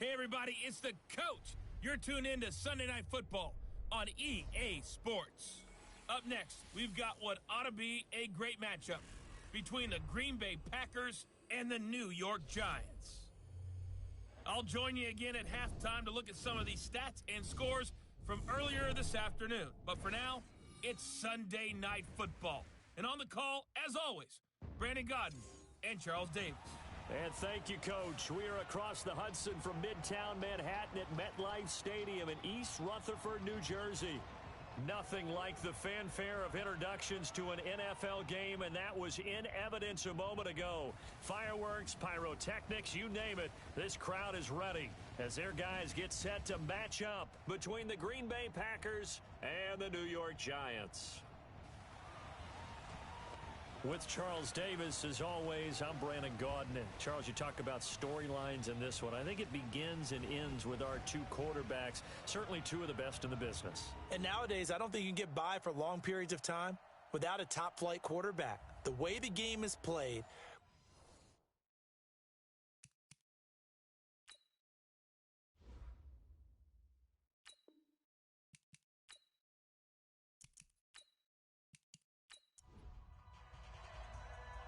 Hey, everybody, it's the coach. You're tuned in to Sunday Night Football on EA Sports. Up next, we've got what ought to be a great matchup between the Green Bay Packers and the New York Giants. I'll join you again at halftime to look at some of these stats and scores from earlier this afternoon. But for now, it's Sunday Night Football. And on the call, as always, Brandon Godden and Charles Davis. And thank you, Coach. We are across the Hudson from Midtown Manhattan at MetLife Stadium in East Rutherford, New Jersey. Nothing like the fanfare of introductions to an NFL game, and that was in evidence a moment ago. Fireworks, pyrotechnics, you name it. This crowd is ready as their guys get set to match up between the Green Bay Packers and the New York Giants. With Charles Davis, as always, I'm Brandon Gaudin. And Charles, you talk about storylines in this one. I think it begins and ends with our two quarterbacks, certainly two of the best in the business. And nowadays, I don't think you can get by for long periods of time without a top-flight quarterback. The way the game is played,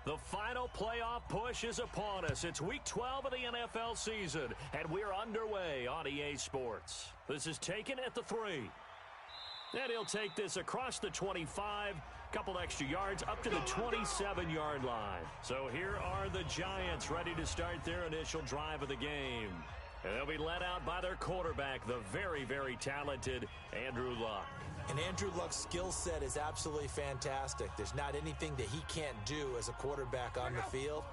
the final playoff push is upon us. It's Week 12 of the NFL season, and we're underway on EA Sports. This is taken at the 3. And he'll take this across the 25, couple extra yards, up to the 27-yard line. So here are the Giants ready to start their initial drive of the game. And they'll be led out by their quarterback, the very, very talented Andrew Luck. And Andrew Luck's skill set is absolutely fantastic. There's not anything that he can't do as a quarterback on the field.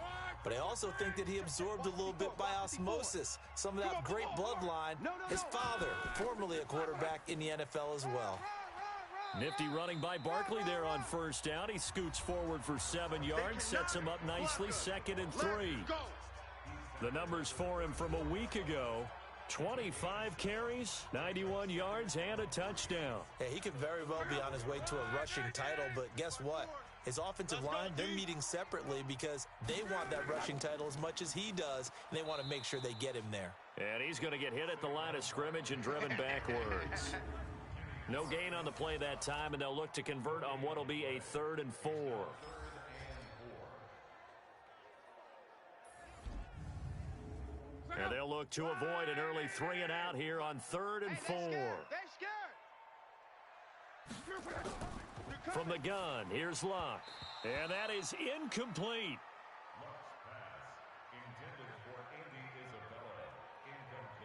But I also think that he absorbed a little bit by osmosis some of that great bloodline. His father, formerly a quarterback in the NFL as well. Nifty running by Barkley there on first down. He scoots forward for 7 yards, sets him up nicely, 2nd and 3. The numbers for him from a week ago: 25 carries, 91 yards, and a touchdown. Hey, he could very well be on his way to a rushing title, but guess what? His offensive line, they're meeting separately because they want that rushing title as much as he does, and they want to make sure they get him there. And he's going to get hit at the line of scrimmage and driven backwards. No gain on the play that time, and they'll look to convert on what will be a 3rd and 4. And they'll look to avoid an early 3 and out here on 3rd and 4. From the gun, here's Luck. And that is incomplete.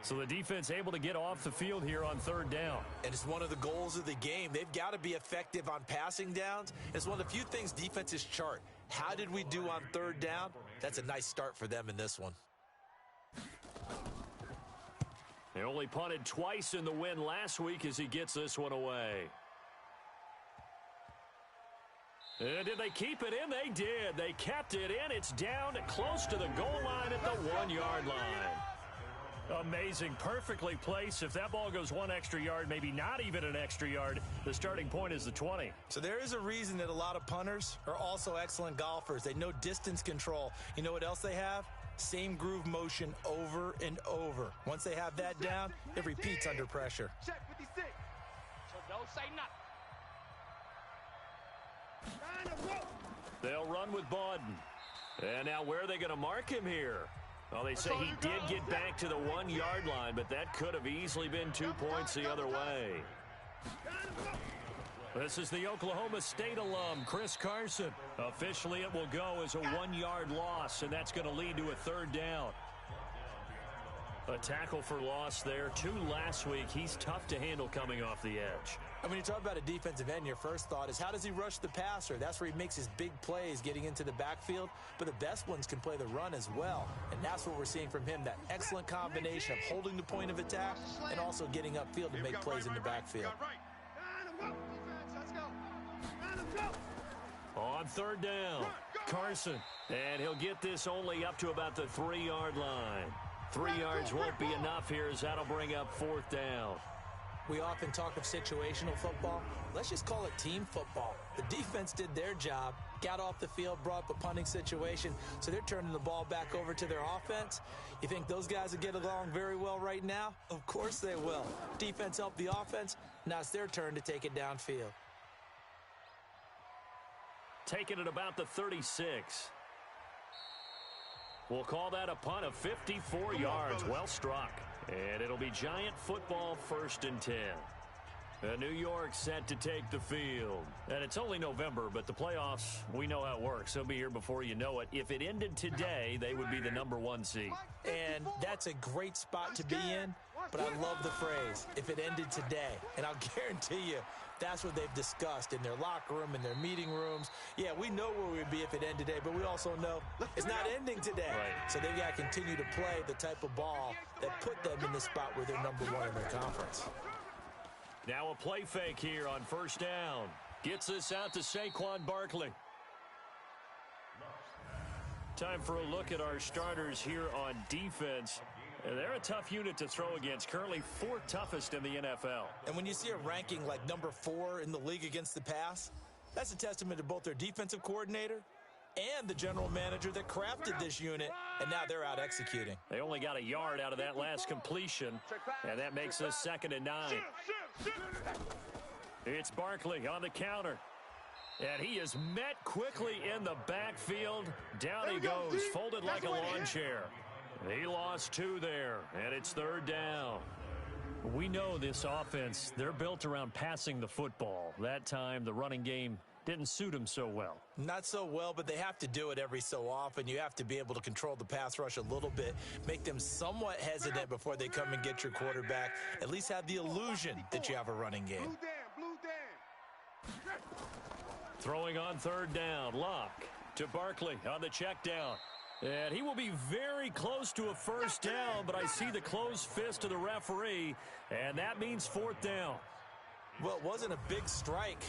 So the defense able to get off the field here on 3rd down. And it's one of the goals of the game. They've got to be effective on passing downs. It's one of the few things defenses chart. How did we do on 3rd down? That's a nice start for them in this one. They only punted twice in the win last week as he gets this one away. And did they keep it in? They did. They kept it in. It's down close to the goal line at the 1-yard line. Amazing. Perfectly placed. If that ball goes 1 extra yard, maybe not even an extra yard, the starting point is the 20. So there is a reason that a lot of punters are also excellent golfers. They know distance control. You know what else they have? Same groove motion over and over. Once they have that down, it repeats under pressure. Check 56. So don't say nothing. They'll run with Bodden. And now where are they going to mark him here? Well, they say he did get back to the 1-yard line, but that could have easily been 2 points the other way. This is the Oklahoma State alum, Chris Carson. Officially, it will go as a 1-yard loss, and that's going to lead to a 3rd down. A tackle for loss there. 2 last week. He's tough to handle coming off the edge. And when you talk about a defensive end, your first thought is, how does he rush the passer? That's where he makes his big plays getting into the backfield. But the best ones can play the run as well. And that's what we're seeing from him, that excellent combination of holding the point of attack and also getting upfield to make plays in the backfield. On 3rd down, Carson. And he'll get this only up to about the 3-yard line. 3 yards won't be enough here as that'll bring up 4th down. We often talk of situational football. Let's just call it team football. The defense did their job, got off the field, brought up a punting situation, so they're turning the ball back over to their offense. You think those guys will get along very well right now? Of course they will. Defense helped the offense. Now it's their turn to take it downfield. Taking it about the 36. We'll call that a punt of 54 yards. Well struck. And it'll be Giant football, 1st and 10. New York set to take the field. And it's only November, but the playoffs, we know how it works. They'll be here before you know it. If it ended today, they would be the #1 seed. And that's a great spot to be in, but I love the phrase, if it ended today. And I'll guarantee you, that's what they've discussed in their locker room, in their meeting rooms. Yeah, we know where we'd be if it ended today, but we also know it's not ending today. Right. So they've got to continue to play the type of ball that put them in the spot where they're #1 in their conference. Now a play fake here on 1st down. Gets this out to Saquon Barkley. Time for a look at our starters here on defense. They're a tough unit to throw against, currently 4th toughest in the NFL. And when you see a ranking like #4 in the league against the pass, that's a testament to both their defensive coordinator and the general manager that crafted this unit, and now they're out executing. They only got a yard out of that last completion, and that makes us 2nd and 9. It's Barkley on the counter. And he is met quickly in the backfield. Down he goes, folded like a lawn chair. He lost 2 there, and it's 3rd down. We know this offense, they're built around passing the football. That time, the running game didn't suit him so well. Not so well, but they have to do it every so often. You have to be able to control the pass rush a little bit, make them somewhat hesitant before they come and get your quarterback. At least have the illusion that you have a running game. Throwing on 3rd down, Luck to Barkley on the check down. And he will be very close to a 1st down, but I see the closed fist of the referee, and that means 4th down. Well, it wasn't a big strike,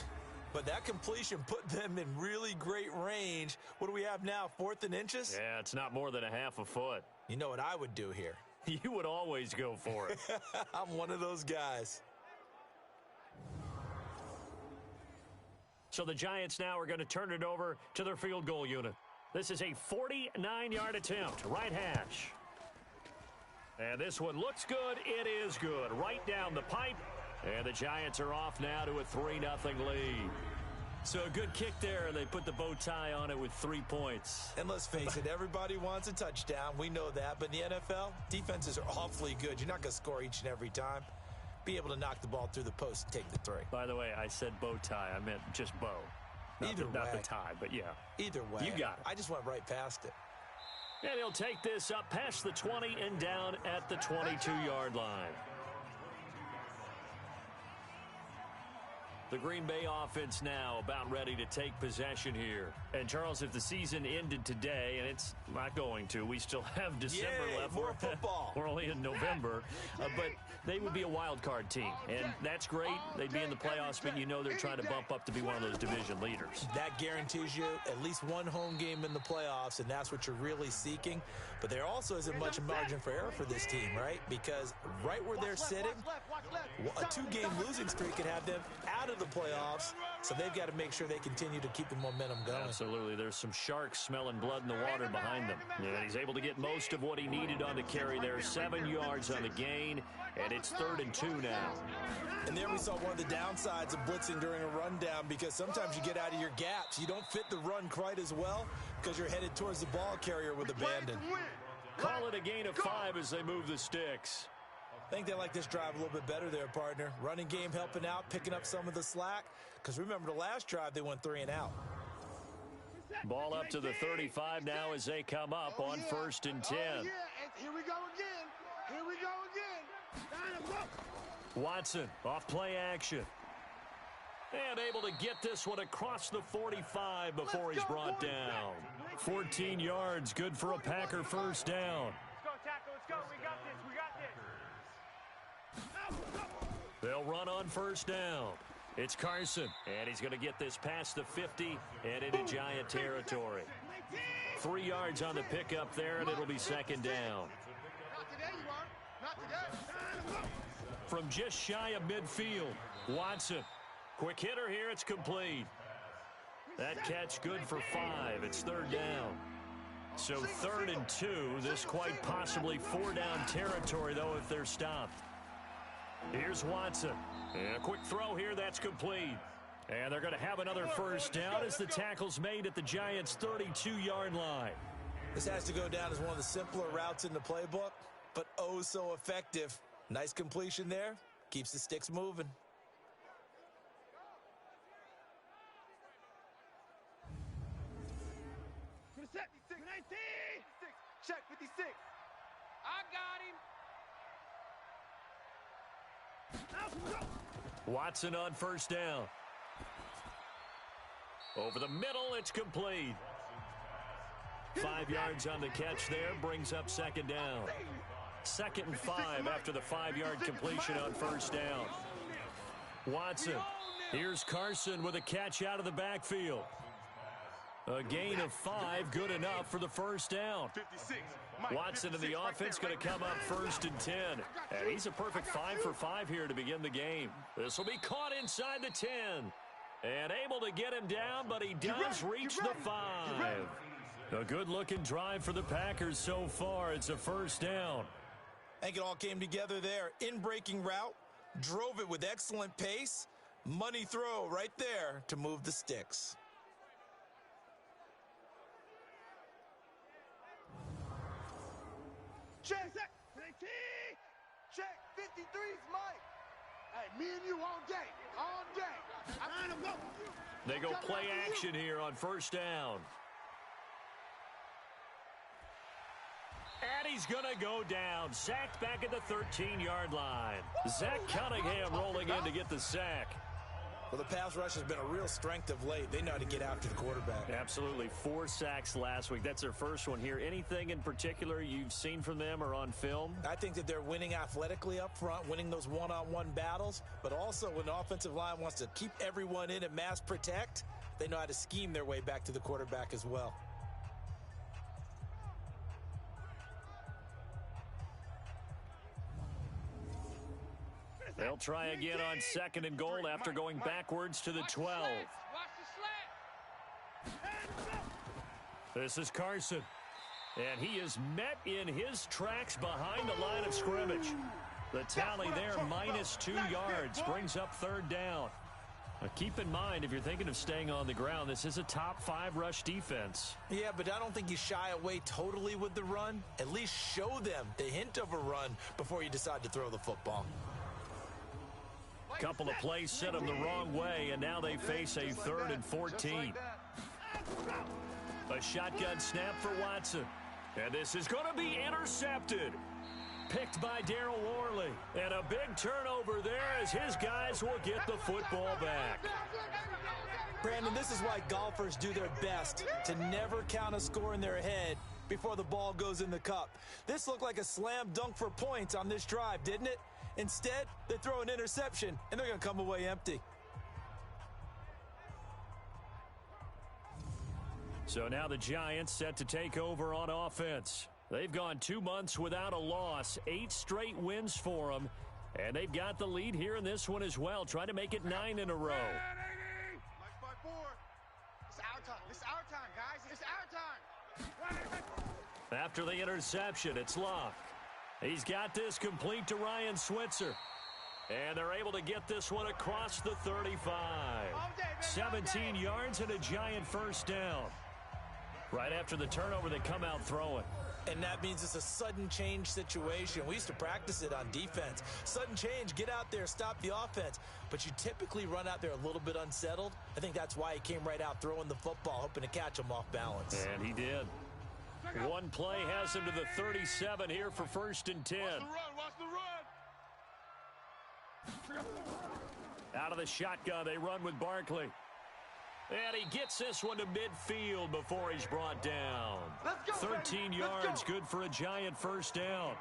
but that completion put them in really great range. What do we have now, 4th and inches? Yeah, it's not more than a half a foot. You know what I would do here? You would always go for it. I'm one of those guys. So the Giants now are going to turn it over to their field goal unit. This is a 49-yard attempt, right hash. And this one looks good. It is good. Right down the pipe. And the Giants are off now to a 3-0 lead. So a good kick there. They put the bow tie on it with 3 points. And let's face it, everybody wants a touchdown. We know that. But in the NFL, defenses are awfully good. You're not going to score each and every time. Be able to knock the ball through the post and take the 3. By the way, I said bow tie. I meant just bow. Not the tie, but yeah. Either way. You got it. I just went right past it. And he'll take this up past the 20 and down at the 22-yard line. The Green Bay offense now about ready to take possession here. And, Charles, if the season ended today, and it's not going to, we still have December left. More football. We're only in November. But they would be a wild card team, and that's great. They'd be in the playoffs, but you know they're trying to bump up to be one of those division leaders. That guarantees you at least one home game in the playoffs, and that's what you're really seeking. But there also isn't much margin for error for this team, right? Because right where they're sitting, a 2-game losing streak could have them out of the playoffs, so they've got to make sure they continue to keep the momentum going. Absolutely. There's some sharks smelling blood in the water behind them. And he's able to get most of what he needed on the carry there. 7 yards on the gain, and it's 3rd and 2 now. And there we saw one of the downsides of blitzing during a rundown, because sometimes you get out of your gaps. You don't fit the run quite as well because you're headed towards the ball carrier with abandon. Call it a gain of 5 as they move the sticks. I think they like this drive a little bit better there, partner. Running game helping out, picking up some of the slack. Because remember the last drive, they went 3 and out. Ball up to the 35 now as they come up on 1st and 10. Here we go again. Here we go again. Watson off play action. And able to get this one across the 45 before he's brought down. 14 yards, good for a Packer 1st down. Let's go, tackle. Let's go. We got this. We got this. They'll run on 1st down. It's Carson, and he's going to get this past the 50 and into Giant territory. 3 yards on the pickup there, and it'll be 2nd down. Not today, you are. Not today. from just shy of midfield. Watson, quick hitter here. It's complete. That catch good for 5. It's third down. So 3rd and 2. This quite possibly 4-down territory, though, if they're stopped. Here's Watson. And a quick throw here. That's complete. And they're going to have another first down as the tackle's made at the Giants' 32-yard line. This has to go down as one of the simpler routes in the playbook, but oh so effective. Nice completion there. Keeps the sticks moving. Check 56. I got him. Watson on first down. Over the middle, it's complete. 5 yards on the catch there, brings up second down. 2nd and 5 after the 5-yard completion on first down. Watson, here's Carson with a catch out of the backfield. A gain of 5, good enough for the first down. Watson and the offense going to come up 1st and 10. And he's a perfect 5 for 5 here to begin the game. This will be caught inside the 10. And able to get him down, but he does reach the 5. A good-looking drive for the Packers so far. It's a first down. I think it all came together there. In-breaking route, drove it with excellent pace. Money throw right there to move the sticks. Check. Check 53's Mike. Hey, me and you all day. All day. I'm gonna go. They go play action here on first down. And he's going to go down. Sacked back at the 13-yard line. Zach Cunningham rolling in to get the sack. Well, the pass rush has been a real strength of late. They know how to get after the quarterback. Absolutely. 4 sacks last week. That's their first one here. Anything in particular you've seen from them or on film? I think that they're winning athletically up front, winning those one-on-one battles, but also when the offensive line wants to keep everyone in and mass protect, they know how to scheme their way back to the quarterback as well. They'll try again on 2nd and goal after going backwards to the 12. This is Carson. And he is met in his tracks behind the line of scrimmage. The tally there, -2 yards, brings up 3rd down. Now keep in mind, if you're thinking of staying on the ground, this is a top 5 rush defense. Yeah, but I don't think you shy away totally with the run. At least show them the hint of a run before you decide to throw the football. Couple of plays sent them the wrong way, and now they face a 3rd and 14. A shotgun snap for Watson. And this is going to be intercepted. Picked by Darryl Worley. And a big turnover there as his guys will get the football back. Brandon, this is why golfers do their best to never count a score in their head before the ball goes in the cup. This looked like a slam dunk for points on this drive, didn't it? Instead, they throw an interception, and they're going to come away empty. So now the Giants set to take over on offense. They've gone 2 months without a loss, 8 straight wins for them, and they've got the lead here in this one as well, trying to make it 9 in a row. It's our time. It's our time, guys. It's our time. After the interception, it's Locke. He's got this complete to Ryan Switzer. And they're able to get this one across the 35. 17 yards and a Giant first down. Right after the turnover, they come out throwing. And that means it's a sudden change situation. We used to practice it on defense. Sudden change, get out there, stop the offense. But you typically run out there a little bit unsettled. I think that's why he came right out throwing the football, hoping to catch him off balance. And he did. One play has him to the 37 here for 1st and 10. Watch the run. Out of the shotgun, they run with Barkley. And he gets this one to midfield before he's brought down. 13 yards, good for a Giant first down.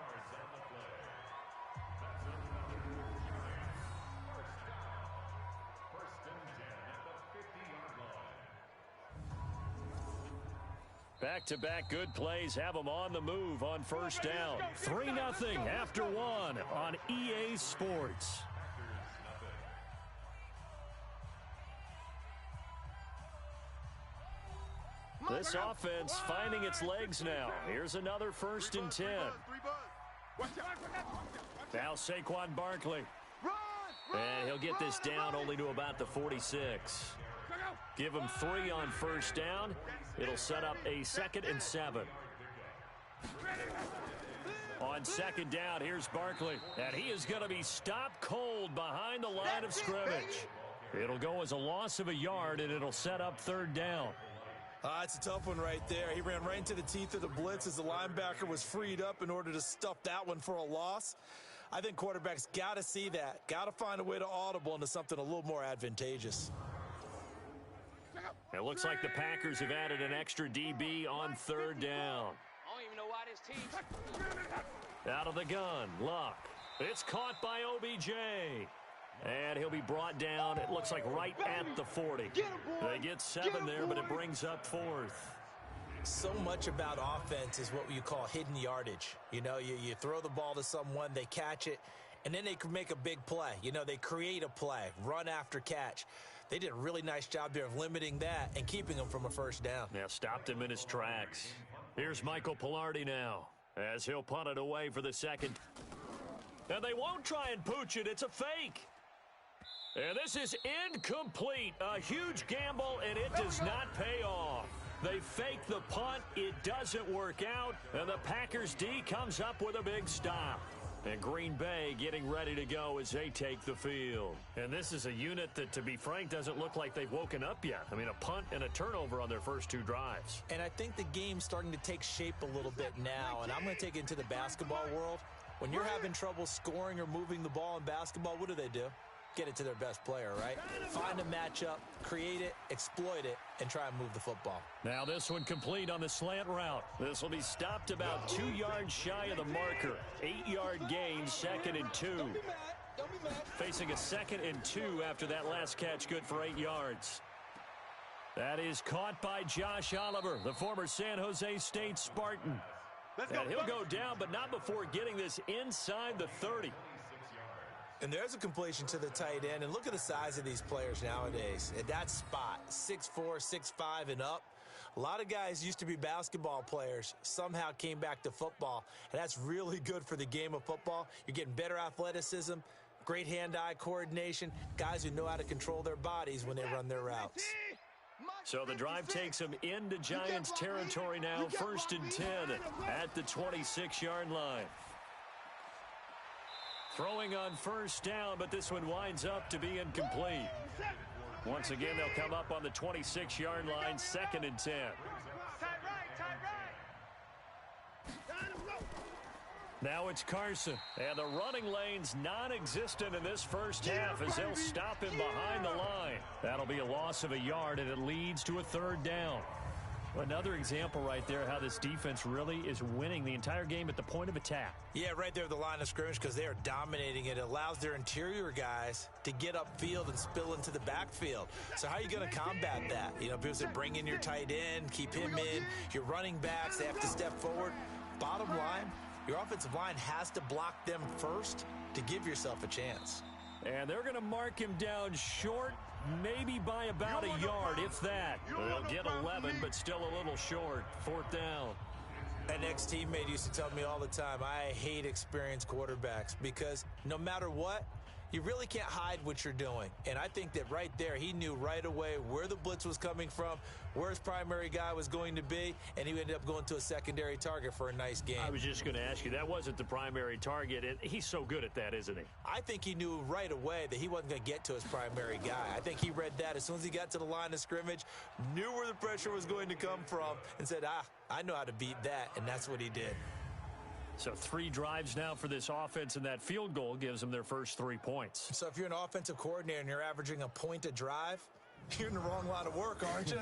Back-to-back good plays have them on the move on first down. 3-0 after one on EA Sports. This offense finding its legs now. Here's another 1st and 10. Now Saquon Barkley. And he'll get this down only to about the 46. Give him 3 on first down. It'll set up a 2nd and 7. On 2nd down, here's Barkley. And he is going to be stopped cold behind the line of scrimmage. It'll go as a loss of a yard, and it'll set up 3rd down. It's a tough one right there. He ran right into the teeth of the blitz as the linebacker was freed up in order to stuff that one for a loss. I think quarterbacks got to see that. Got to find a way to audible into something a little more advantageous. It looks like the Packers have added an extra DB on 3rd down. I don't even know why this team's... Out of the gun, Luck. It's caught by OBJ. And he'll be brought down, it looks like right at the 40. They get 7 there, but it brings up 4th. So much about offense is what you call hidden yardage. You know, you throw the ball to someone, they catch it, and then they can make a big play. You know, they create a play, run after catch. They did a really nice job there of limiting that and keeping him from a 1st down. Now stopped him in his tracks. Here's Michael Pilardi now as he'll punt it away for the 2nd. And they won't try and pooch it. It's a fake. And this is incomplete. A huge gamble, and it does not pay off. They fake the punt. It doesn't work out. And the Packers D comes up with a big stop. And Green Bay getting ready to go as they take the field. And this is a unit that, to be frank, doesn't look like they've woken up yet. I mean, a punt and a turnover on their first 2 drives. And I think the game's starting to take shape a little bit now. And I'm going to take it into the basketball world. When you're having trouble scoring or moving the ball in basketball, what do? Get it to their best player, right? Find a matchup, create it, exploit it, and try and move the football. Now this one complete on the slant route. This will be stopped about 2 yards shy of the marker. 8-yard gain, 2nd and 2. Facing a 2nd and 2 after that last catch, good for 8 yards. That is caught by Josh Oliver, the former San Jose State Spartan. And he'll go down, but not before getting this inside the 30. And there's a completion to the tight end. And look at the size of these players nowadays. At that spot, 6'4", 6'5", and up. A lot of guys used to be basketball players, somehow came back to football. And that's really good for the game of football. You're getting better athleticism, great hand-eye coordination, guys who know how to control their bodies when they run their routes. So the drive takes them into Giants territory now, 1st and 10 at the 26-yard line. Throwing on first down, but this one winds up to be incomplete. Once again, they'll come up on the 26-yard line, 2nd and 10. Now it's Carson, and the running lane's non-existent in this first half as they'll stop him behind the line. That'll be a loss of a yard, and it leads to a 3rd down. Another example right there how this defense really is winning the entire game at the point of attack. Yeah, right there at the line of scrimmage because they are dominating it. It allows their interior guys to get upfield and spill into the backfield. So how are you going to combat that? You know, people say bring in your tight end, keep him in. Your running backs, they have to step forward. Bottom line, your offensive line has to block them first to give yourself a chance. And they're going to mark him down short, maybe by about a yard, if that. They'll get 11, but still a little short. 4th down. An ex-teammate used to tell me all the time, I hate experienced quarterbacks because no matter what, you really can't hide what you're doing. And I think that right there, he knew right away where the blitz was coming from, where his primary guy was going to be, and he ended up going to a secondary target for a nice game. I was just going to ask you, that wasn't the primary target, and he's so good at that, isn't he? I think he knew right away that he wasn't going to get to his primary guy. I think he read that as soon as he got to the line of scrimmage, knew where the pressure was going to come from, and said, I know how to beat that, and that's what he did. So 3 drives now for this offense, and that field goal gives them their first 3 points. So if you're an offensive coordinator and you're averaging a point a drive, you're in the wrong line of work, aren't you?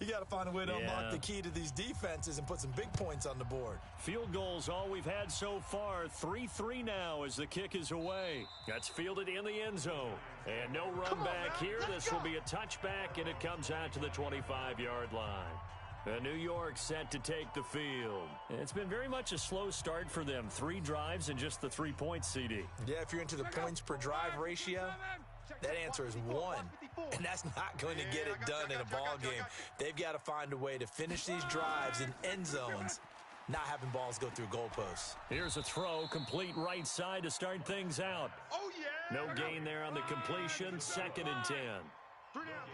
You got to find a way to unlock the key to these defenses and put some big points on the board. Field goals all we've had so far. 3-3 now as the kick is away. That's fielded in the end zone. And no run back here. This will be a touchback, and it comes out to the 25-yard line. New York set to take the field. It's been very much a slow start for them. 3 drives and just the 3 points, CD. Yeah, if you're into the points per drive ratio, that answer is 1. And that's not going to get it done in a ball game. They've got to find a way to finish these drives in end zones, not having balls go through goalposts. Here's a throw, complete right side to start things out. Oh, yeah. No gain there on the completion, 2nd and 10.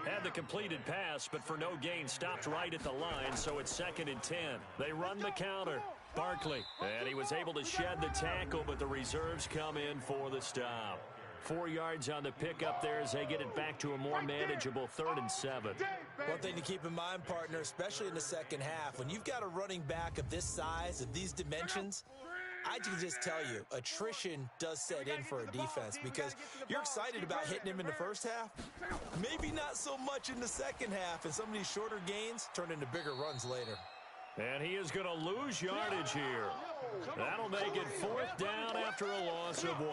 Had the completed pass, but for no gain, stopped right at the line, so it's 2nd and 10. They run the counter. Barkley, and he was able to shed the tackle, but the reserves come in for the stop. 4 yards on the pickup there as they get it back to a more manageable 3rd and 7. One thing to keep in mind, partner, especially in the second half, when you've got a running back of this size, of these dimensions, I can just tell you, attrition does set in for a defense because you're excited about hitting him in the first half. Maybe not so much in the second half, and some of these shorter gains turn into bigger runs later. And he is going to lose yardage here. That'll make it 4th down after a loss of 1.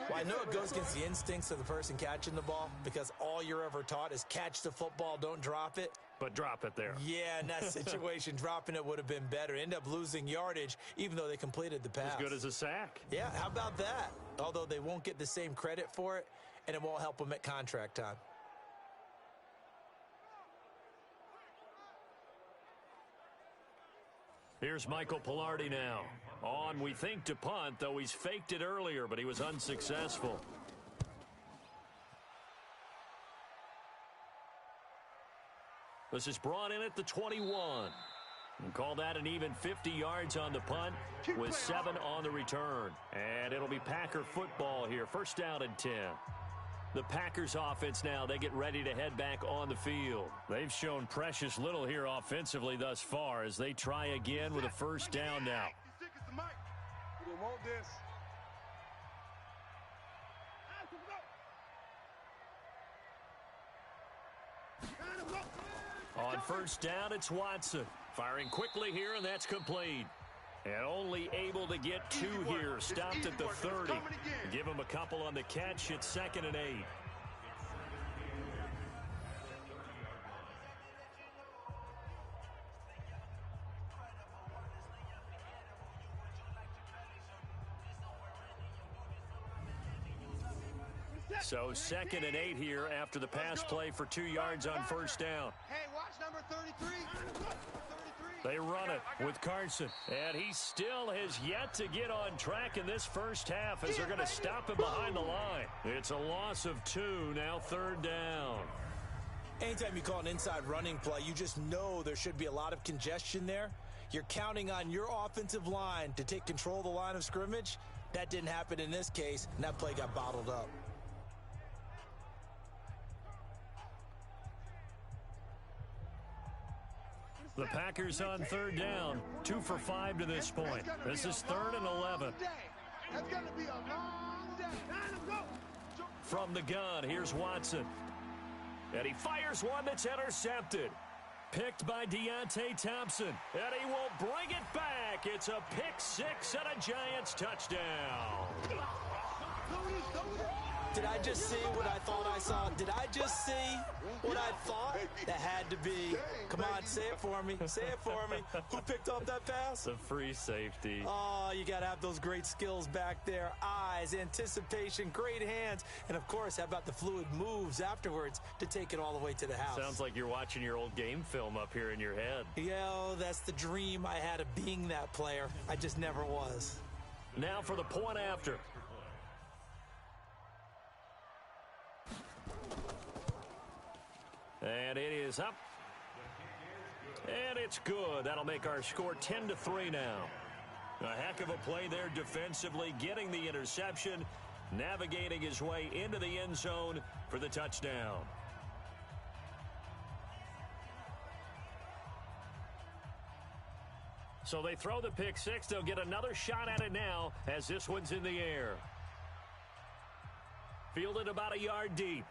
Well, I know it goes against the instincts of the person catching the ball because all you're ever taught is catch the football, don't drop it. But drop it there. Yeah, in that situation, dropping it would have been better. End up losing yardage, even though they completed the pass. As good as a sack. Yeah, how about that? Although they won't get the same credit for it, and it won't help them at contract time. Here's Michael Pilardi now. On, we think, to punt, though he's faked it earlier, but he was unsuccessful. This is brought in at the 21. And call that an even 50 yards on the punt with 7 on the return. And it'll be Packer football here. 1st down and 10. The Packers offense now, they get ready to head back on the field. They've shown precious little here offensively thus far as they try again with a 1st down now. We want this. On 1st down, it's Watson. Firing quickly here, and that's complete. And only able to get 2 here. Stopped at the 30. Give him a couple on the catch. It's 2nd and 8. So 2nd and 8 here after the pass play for 2 yards on 1st down. Hey, watch number 33. 33. They run it with Carson, and he still has yet to get on track in this first half as they're going to stop him behind the line. It's a loss of 2, now 3rd down. Anytime you call an inside running play, you just know there should be a lot of congestion there. You're counting on your offensive line to take control of the line of scrimmage. That didn't happen in this case, and that play got bottled up. The Packers on 3rd down, 2 for 5 to this point. This is 3rd and 11. That's going to be a long day. From the gun, here's Watson. And he fires one that's intercepted. Picked by Deontay Thompson. And he will bring it back. It's a pick 6 and a Giants touchdown. Did I just see what I thought I saw? Did I just see what I thought? That had to be. Come on, say it for me. Say it for me. Who picked up that pass? The free safety. Oh, you got to have those great skills back there. Eyes, anticipation, great hands. And, of course, how about the fluid moves afterwards to take it all the way to the house? Sounds like you're watching your old game film up here in your head. Yo, that's the dream I had of being that player. I just never was. Now for the point after. And it is up. And it's good. That'll make our score 10-3 now. A heck of a play there defensively, getting the interception, navigating his way into the end zone for the touchdown. So they throw the pick 6. They'll get another shot at it now as this one's in the air. Fielded about a yard deep.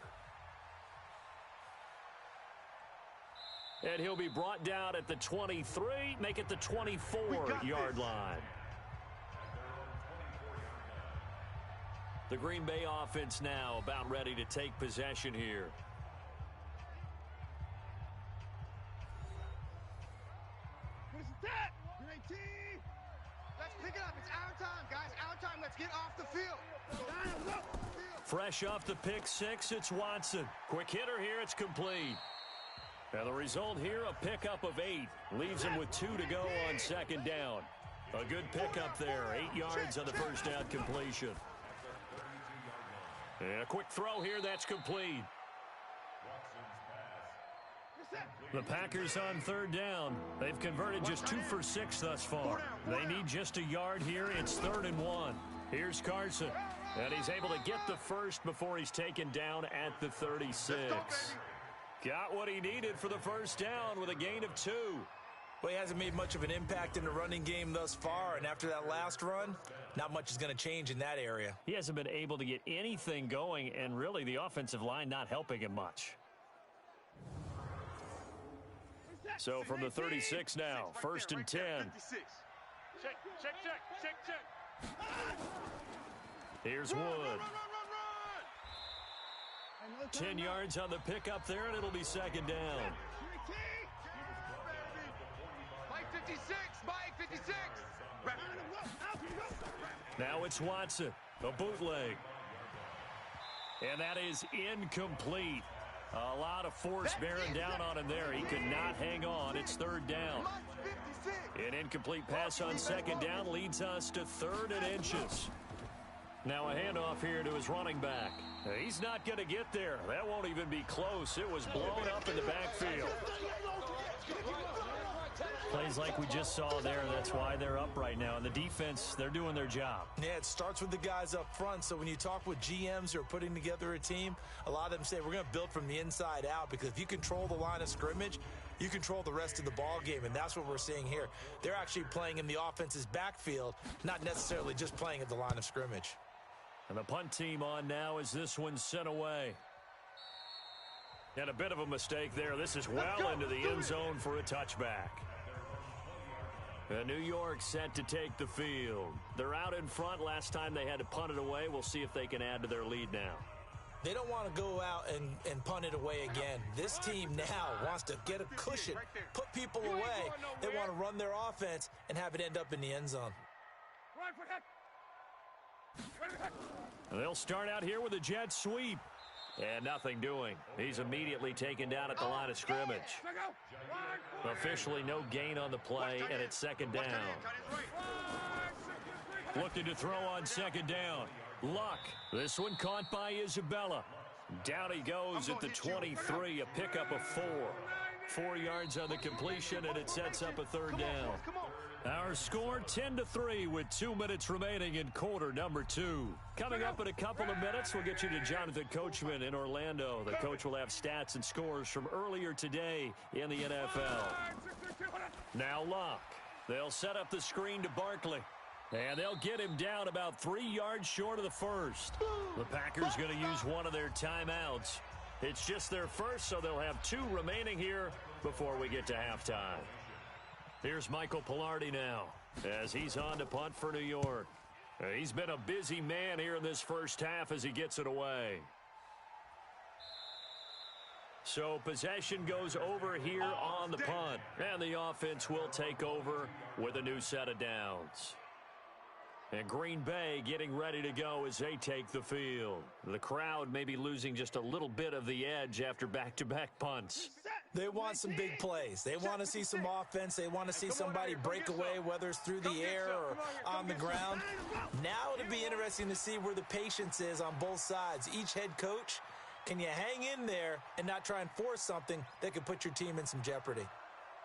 And he'll be brought down at the 23, make it the 24-yard line. The Green Bay offense now about ready to take possession here. It's our time, guys. Our time. Let's get off the field. Fresh off the pick six, it's Watson. Quick hitter here, it's complete. And the result here, a pickup of 8. Leaves him with 2 to go on second down. A good pickup there, 8 yards on the first down completion. And a quick throw here, that's complete. The Packers on third down. They've converted just 2 for 6 thus far. They need just a yard here. It's 3rd and 1. Here's Carson. And he's able to get the first before he's taken down at the 36. Got what he needed for the first down with a gain of 2. Well, he hasn't made much of an impact in the running game thus far, and after that last run, not much is going to change in that area. He hasn't been able to get anything going, and really the offensive line not helping him much. So from the 36 now, 1st and 10. Check. Here's Wood. 10 yards on the pickup there, and it'll be second down. Mike 56, Mike 56. Now it's Watson, a bootleg. And that is incomplete. A lot of force bearing down on him there. He could not hang on. It's 3rd down. An incomplete pass on second down leads us to 3rd and inches. Now a handoff here to his running back. He's not going to get there. That won't even be close. It was blown up in the backfield. Plays like we just saw there. That's why they're up right now. And the defense, they're doing their job. Yeah, it starts with the guys up front. So when you talk with GMs who are putting together a team, a lot of them say we're going to build from the inside out, because if you control the line of scrimmage, you control the rest of the ball game, and that's what we're seeing here. They're actually playing in the offense's backfield, not necessarily just playing at the line of scrimmage. And the punt team on now as this one's sent away. And a bit of a mistake there. This is well into the end zone for a touchback. And New York set to take the field. They're out in front. Last time they had to punt it away. We'll see if they can add to their lead now. They don't want to go out and punt it away again. This team now wants to get a cushion, put people away. They want to run their offense and have it end up in the end zone. They'll start out here with a jet sweep. And nothing doing. He's immediately taken down at the line of scrimmage. Officially no gain on the play, and it's second down. Looking to throw on second down. Luck. This one caught by Isabella. Down he goes at the 23, a pickup of 4. 4 yards on the completion, and it sets up a 3rd down. Our score 10-3 with 2 minutes remaining in quarter number 2. Coming up in a couple of minutes, we'll get you to Jonathan Coachman in Orlando. The coach will have stats and scores from earlier today in the NFL. Now Luck. They'll set up the screen to Barkley. And they'll get him down about 3 yards short of the first. The Packers going to use one of their timeouts. It's just their first, so they'll have 2 remaining here before we get to halftime. Here's Michael Pilardi now as he's on to punt for New York. He's been a busy man here in this first half as he gets it away. So possession goes over here on the punt, and the offense will take over with a new set of downs. And Green Bay getting ready to go as they take the field. The crowd may be losing just a little bit of the edge after back-to-back punts. They want some big plays. They want to see some offense. They want to see somebody break away, whether it's through the air or on the ground. Now it'll be interesting to see where the patience is on both sides. Each head coach, can you hang in there and not try and force something that could put your team in some jeopardy?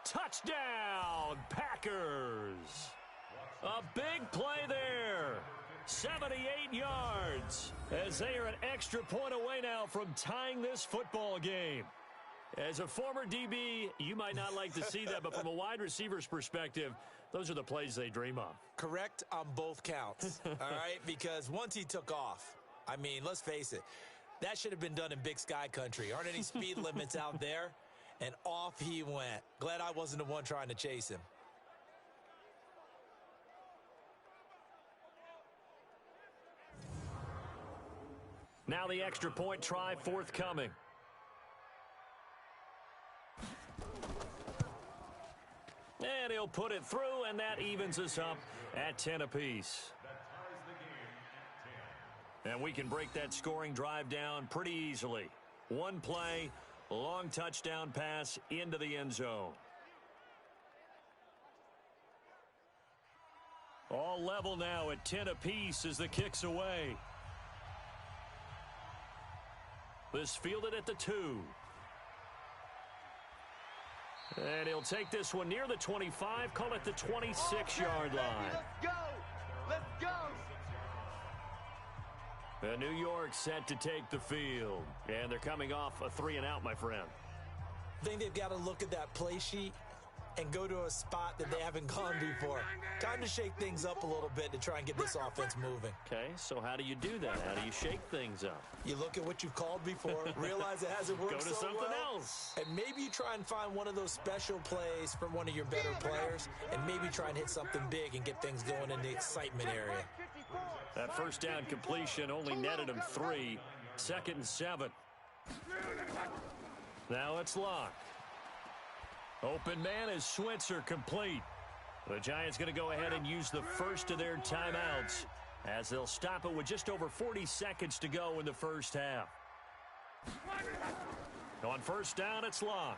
Touchdown, Packers! A big play there. 78 yards as they are an extra point away now from tying this football game. As a former DB, you might not like to see that, but from a wide receiver's perspective, those are the plays they dream of. Correct on both counts, all right? Because once he took off, I mean, let's face it, that should have been done in Big Sky country. Aren't any speed limits out there? And off he went. Glad I wasn't the one trying to chase him. Now the extra point try forthcoming. And he'll put it through, and that evens us up at 10 apiece. And we can break that scoring drive down pretty easily. One play, long touchdown pass into the end zone. All level now at 10 apiece as the kick's away. This fielded at the 2. And he'll take this one near the 25, call it the 26-yard line. Let's go! Let's go! And New York set to take the field. And they're coming off a 3-and-out, my friend. I think they've got to look at that play sheet and go to a spot that they haven't gone before. Time to shake things up a little bit to try and get this offense moving. Okay, so how do you do that? How do you shake things up? You look at what you've called before, realize it hasn't worked Go to so something well, else. and maybe you try and find one of those special plays from one of your better players, and maybe try and hit something big and get things going in the excitement area. That first down completion only netted him 3. 2nd and 7. Now it's Locke. Open man is Switzer, complete. The Giants going to go ahead and use the first of their timeouts as they'll stop it with just over 40 seconds to go in the first half. On first down, it's Locke.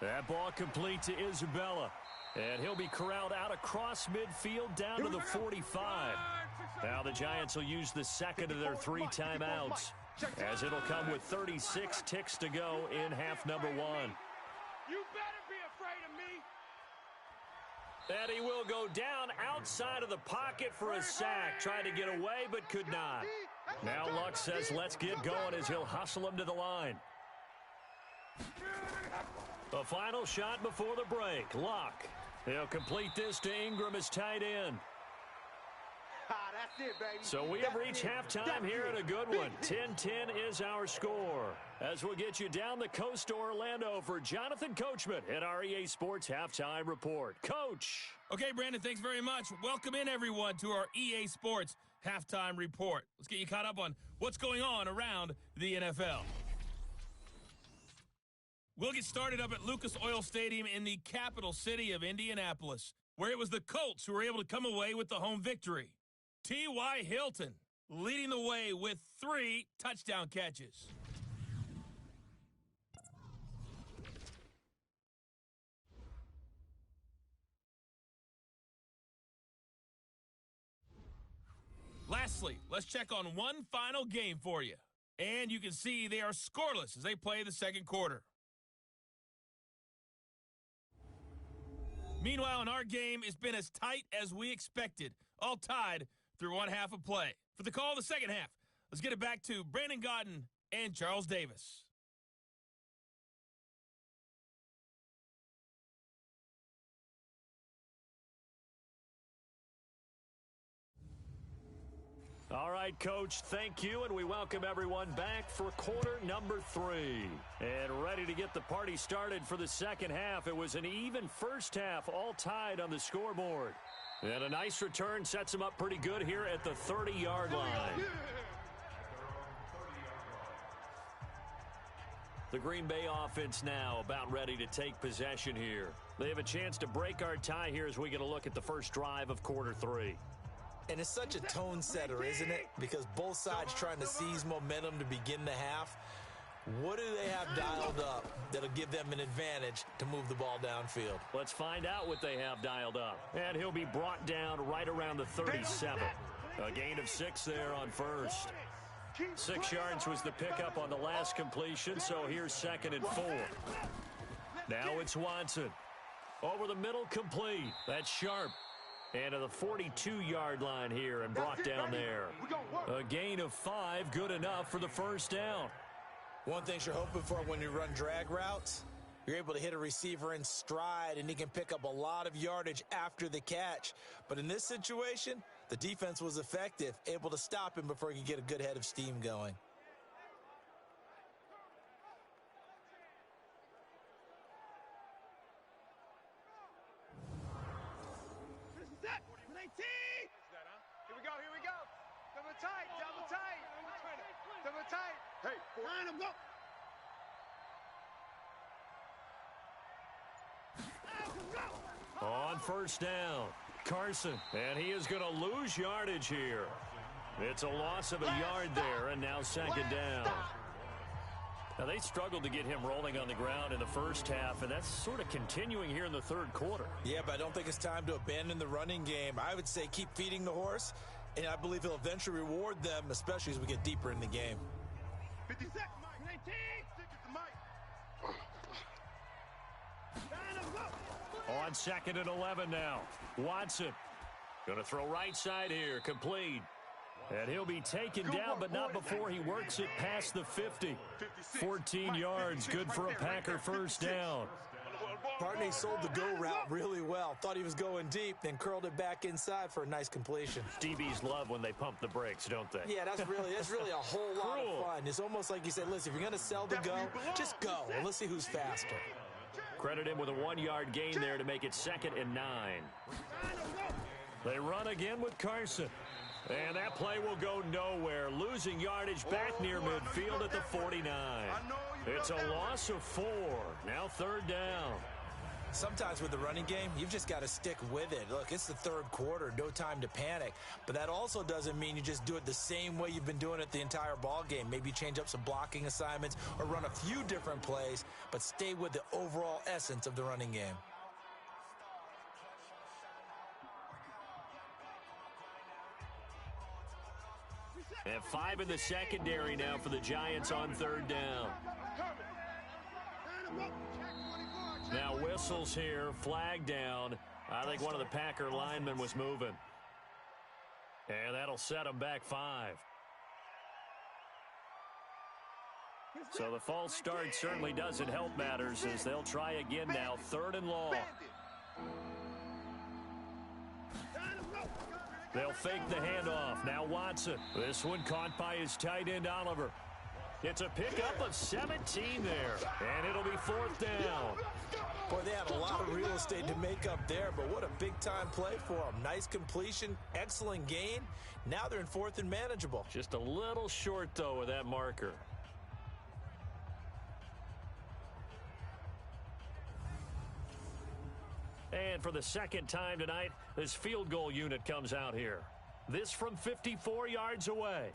That ball complete to Isabella. And he'll be corralled out across midfield down to the 45. Now the Giants will use the second of their 3 timeouts, as it'll come with 36 ticks to go in half number 1. You better be afraid of me! And he will go down outside of the pocket for a sack. Tried to get away, but could not. Now Luck says let's get going as he'll hustle him to the line. The final shot before the break. Luck. He'll complete this to Ingram as tight end. That's it, baby. So we have reached halftime here in a good one. 10-10 is our score. As we'll get you down the coast to Orlando for Jonathan Coachman at our EA Sports Halftime Report. Coach. Okay, Brandon, thanks very much. Welcome in, everyone, to our EA Sports Halftime Report. Let's get you caught up on what's going on around the NFL. We'll get started up at Lucas Oil Stadium in the capital city of Indianapolis, where it was the Colts who were able to come away with the home victory. T.Y. Hilton leading the way with 3 touchdown catches. Lastly, let's check on one final game for you. And you can see they are scoreless as they play the second quarter. Meanwhile, in our game, it's been as tight as we expected, all tied through one half of play. For the call of the second half, let's get it back to Brandon Godden and Charles Davis. All right, Coach, thank you, and we welcome everyone back for quarter number 3. And ready to get the party started for the second half. It was an even first half, all tied on the scoreboard. And a nice return sets them up pretty good here at the 30-yard line. The Green Bay offense now about ready to take possession here. They have a chance to break our tie here as we get a look at the first drive of quarter 3. And it's such a tone setter, isn't it? Because both sides trying to seize momentum to begin the half. What do they have dialed up that'll give them an advantage to move the ball downfield? Let's find out what they have dialed up. And he'll be brought down right around the 37. A gain of 6 there on first. 6 yards was the pickup on the last completion, so here's 2nd and 4. Now it's Watson. Over the middle, complete. That's Sharp. And to the 42-yard line here and brought down there. A gain of 5, good enough for the first down. One thing you're hoping for when you run drag routes, you're able to hit a receiver in stride and he can pick up a lot of yardage after the catch. But in this situation, the defense was effective, able to stop him before he could get a good head of steam going. Here we go. Double tight. Double tight. Hey, line him, go. On first down. Carson, and he is going to lose yardage here. It's a loss of a yard there, and now second down. Now, they struggled to get him rolling on the ground in the first half, and that's sort of continuing here in the third quarter. Yeah, but I don't think it's time to abandon the running game. I would say keep feeding the horse, and I believe he'll eventually reward them, especially as we get deeper in the game. 50 seconds, Mike. 19. Stick it to Mike. On second and 11 now. Watson going to throw right side here. Complete. And he'll be taken down, but not before he works it past the 50. 14 yards, good for a Packer first down. Barney sold the go route really well. Thought he was going deep, then curled it back inside for a nice completion. DBs love when they pump the brakes, don't they? Yeah, that's really a whole lot of fun. It's almost like you said, listen, if you're going to sell the go, just go, and let's see who's faster. Credit him with a 1-yard gain there to make it 2nd and 9. They run again with Carson. And that play will go nowhere. Losing yardage back near midfield at the 49. It's a loss of 4. Now third down. Sometimes with the running game, you've just got to stick with it. Look, it's the third quarter, no time to panic. But that also doesn't mean you just do it the same way you've been doing it the entire ball game. Maybe change up some blocking assignments or run a few different plays, but stay with the overall essence of the running game. And 5 in the secondary now for the Giants on third down. Now whistles here, flag down. I think one of the Packer linemen was moving. And that'll set them back 5. So the false start certainly doesn't help matters as they'll try again now, 3rd and long. They'll fake the handoff. Now Watson. This one caught by his tight end, Oliver. It's a pickup of 17 there, and it'll be 4th down. Boy, they had a lot of real estate to make up there, but what a big-time play for them. Nice completion, excellent gain. Now they're in 4th and manageable. Just a little short, though, of that marker. And for the second time tonight, this field goal unit comes out here. This from 54 yards away.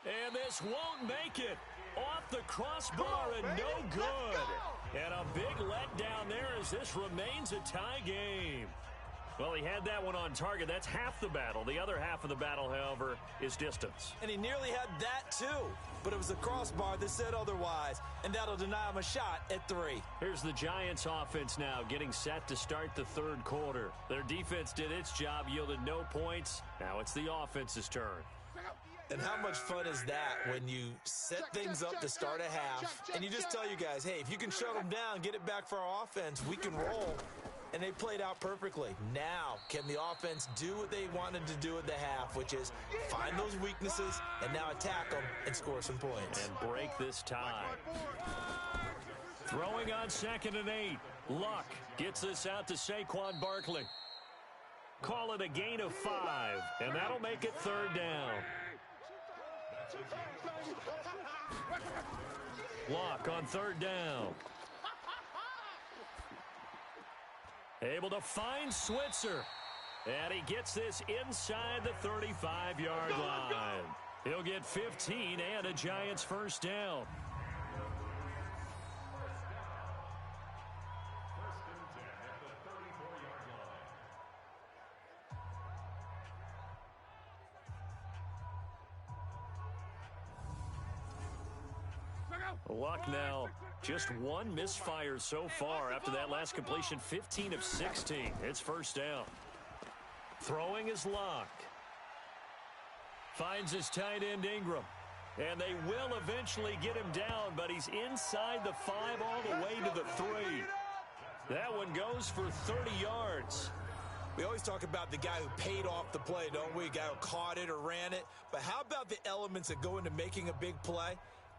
And this won't make it. Off the crossbar and no good. And a big letdown there as this remains a tie game. Well, he had that one on target. That's half the battle. The other half of the battle, however, is distance. And he nearly had that, too. But it was the crossbar that said otherwise. And that'll deny him a shot at 3. Here's the Giants offense now getting set to start the third quarter. Their defense did its job, yielded no points. Now it's the offense's turn. And how much fun is that when you set things up to start a half and you just tell you guys, hey, if you can shut them down, get it back for our offense, we can roll. And they played out perfectly. Now, can the offense do what they wanted to do at the half, which is find those weaknesses and now attack them and score some points. And break this tie. Throwing on 2nd and 8. Luck gets this out to Saquon Barkley. Call it a gain of 5, and that'll make it 3rd down. Luck on 3rd down. Able to find Switzer. And he gets this inside the 35-yard line. He'll get 15 and a Giants first down. Luck now, just one misfire so far after that last completion, 15 of 16. It's first down. Throwing is Luck. Finds his tight end Ingram. And they will eventually get him down, but he's inside the 5 all the way to the 3. That one goes for 30 yards. We always talk about the guy who paid off the play, don't we? A guy who caught it or ran it. But how about the elements that go into making a big play?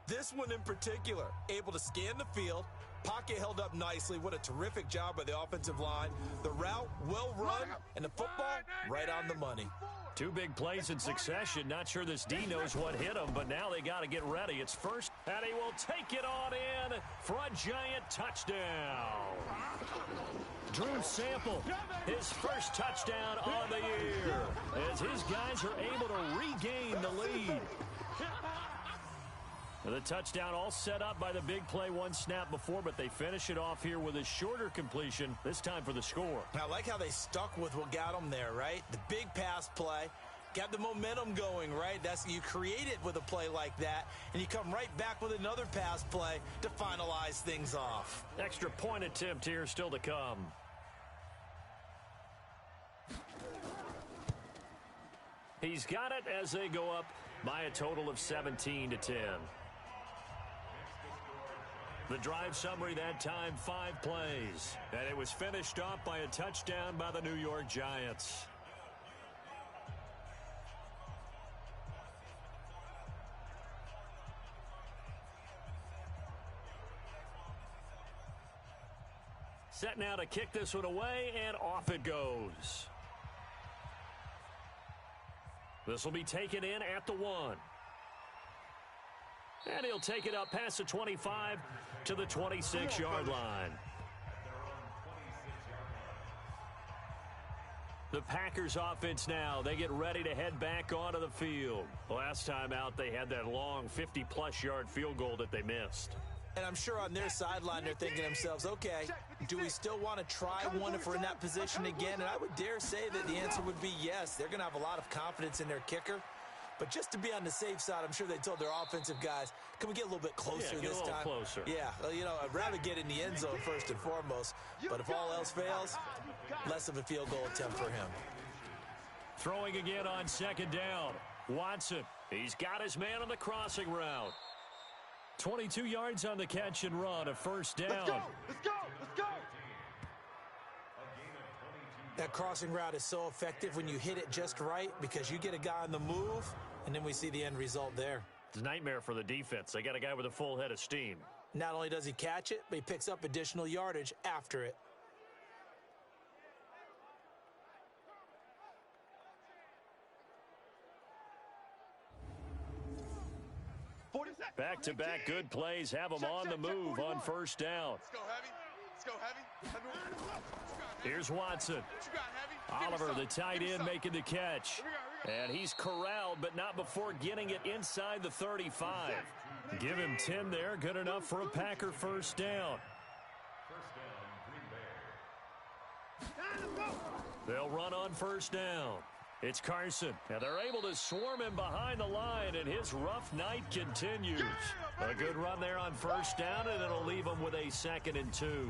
This one in particular, able to scan the field, pocket held up nicely. What a terrific job by the offensive line. The route well run, and the football right on the money. Two big plays in succession. Not sure this D knows what hit him, but now they got to get ready. It's first, and he will take it on in for a giant touchdown. Drew Sample, his first touchdown on the year, as his guys are able to regain the lead. The touchdown all set up by the big play one snap before, but they finish it off here with a shorter completion, this time for the score. I like how they stuck with what got them there, right? The big pass play, got the momentum going, right? You create it with a play like that, and you come right back with another pass play to finalize things off. Extra point attempt here still to come. He's got it as they go up by a total of 17-10. The drive summary that time, 5 plays. And it was finished off by a touchdown by the New York Giants. Set now to kick this one away, and off it goes. This will be taken in at the 1. And he'll take it up past the 25 to the 26-yard line. The Packers offense now, they get ready to head back onto the field. Last time out, they had that long 50-plus yard field goal that they missed. And I'm sure on their sideline, they're thinking to themselves, okay, do we still want to try one if we're in that position again? And I would dare say that the answer would be yes. They're going to have a lot of confidence in their kicker. But just to be on the safe side, I'm sure they told their offensive guys, can we get a little bit closer this time? Closer. Yeah, well, you know, I'd rather get in the end zone first and foremost. But if all else fails, less of a field goal attempt for him. Throwing again on second down. Watson, he's got his man on the crossing route. 22 yards on the catch and run, a first down. Let's go, let's go, let's go. That crossing route is so effective when you hit it just right because you get a guy on the move, and then we see the end result there. It's a nightmare for the defense. They got a guy with a full head of steam. Not only does he catch it, but he picks up additional yardage after it. Back-to-back good plays have them on the move on first down. Let's go heavy. Let's go heavy. Here's Watson. Oliver, the tight end, making the catch. And he's corralled, but not before getting it inside the 35. Give him 10 there. Good enough for a Packer first down. They'll run on first down. It's Carson, and they're able to swarm him behind the line, and his rough night continues. A good run there on first down, and it'll leave him with a 2nd and 2.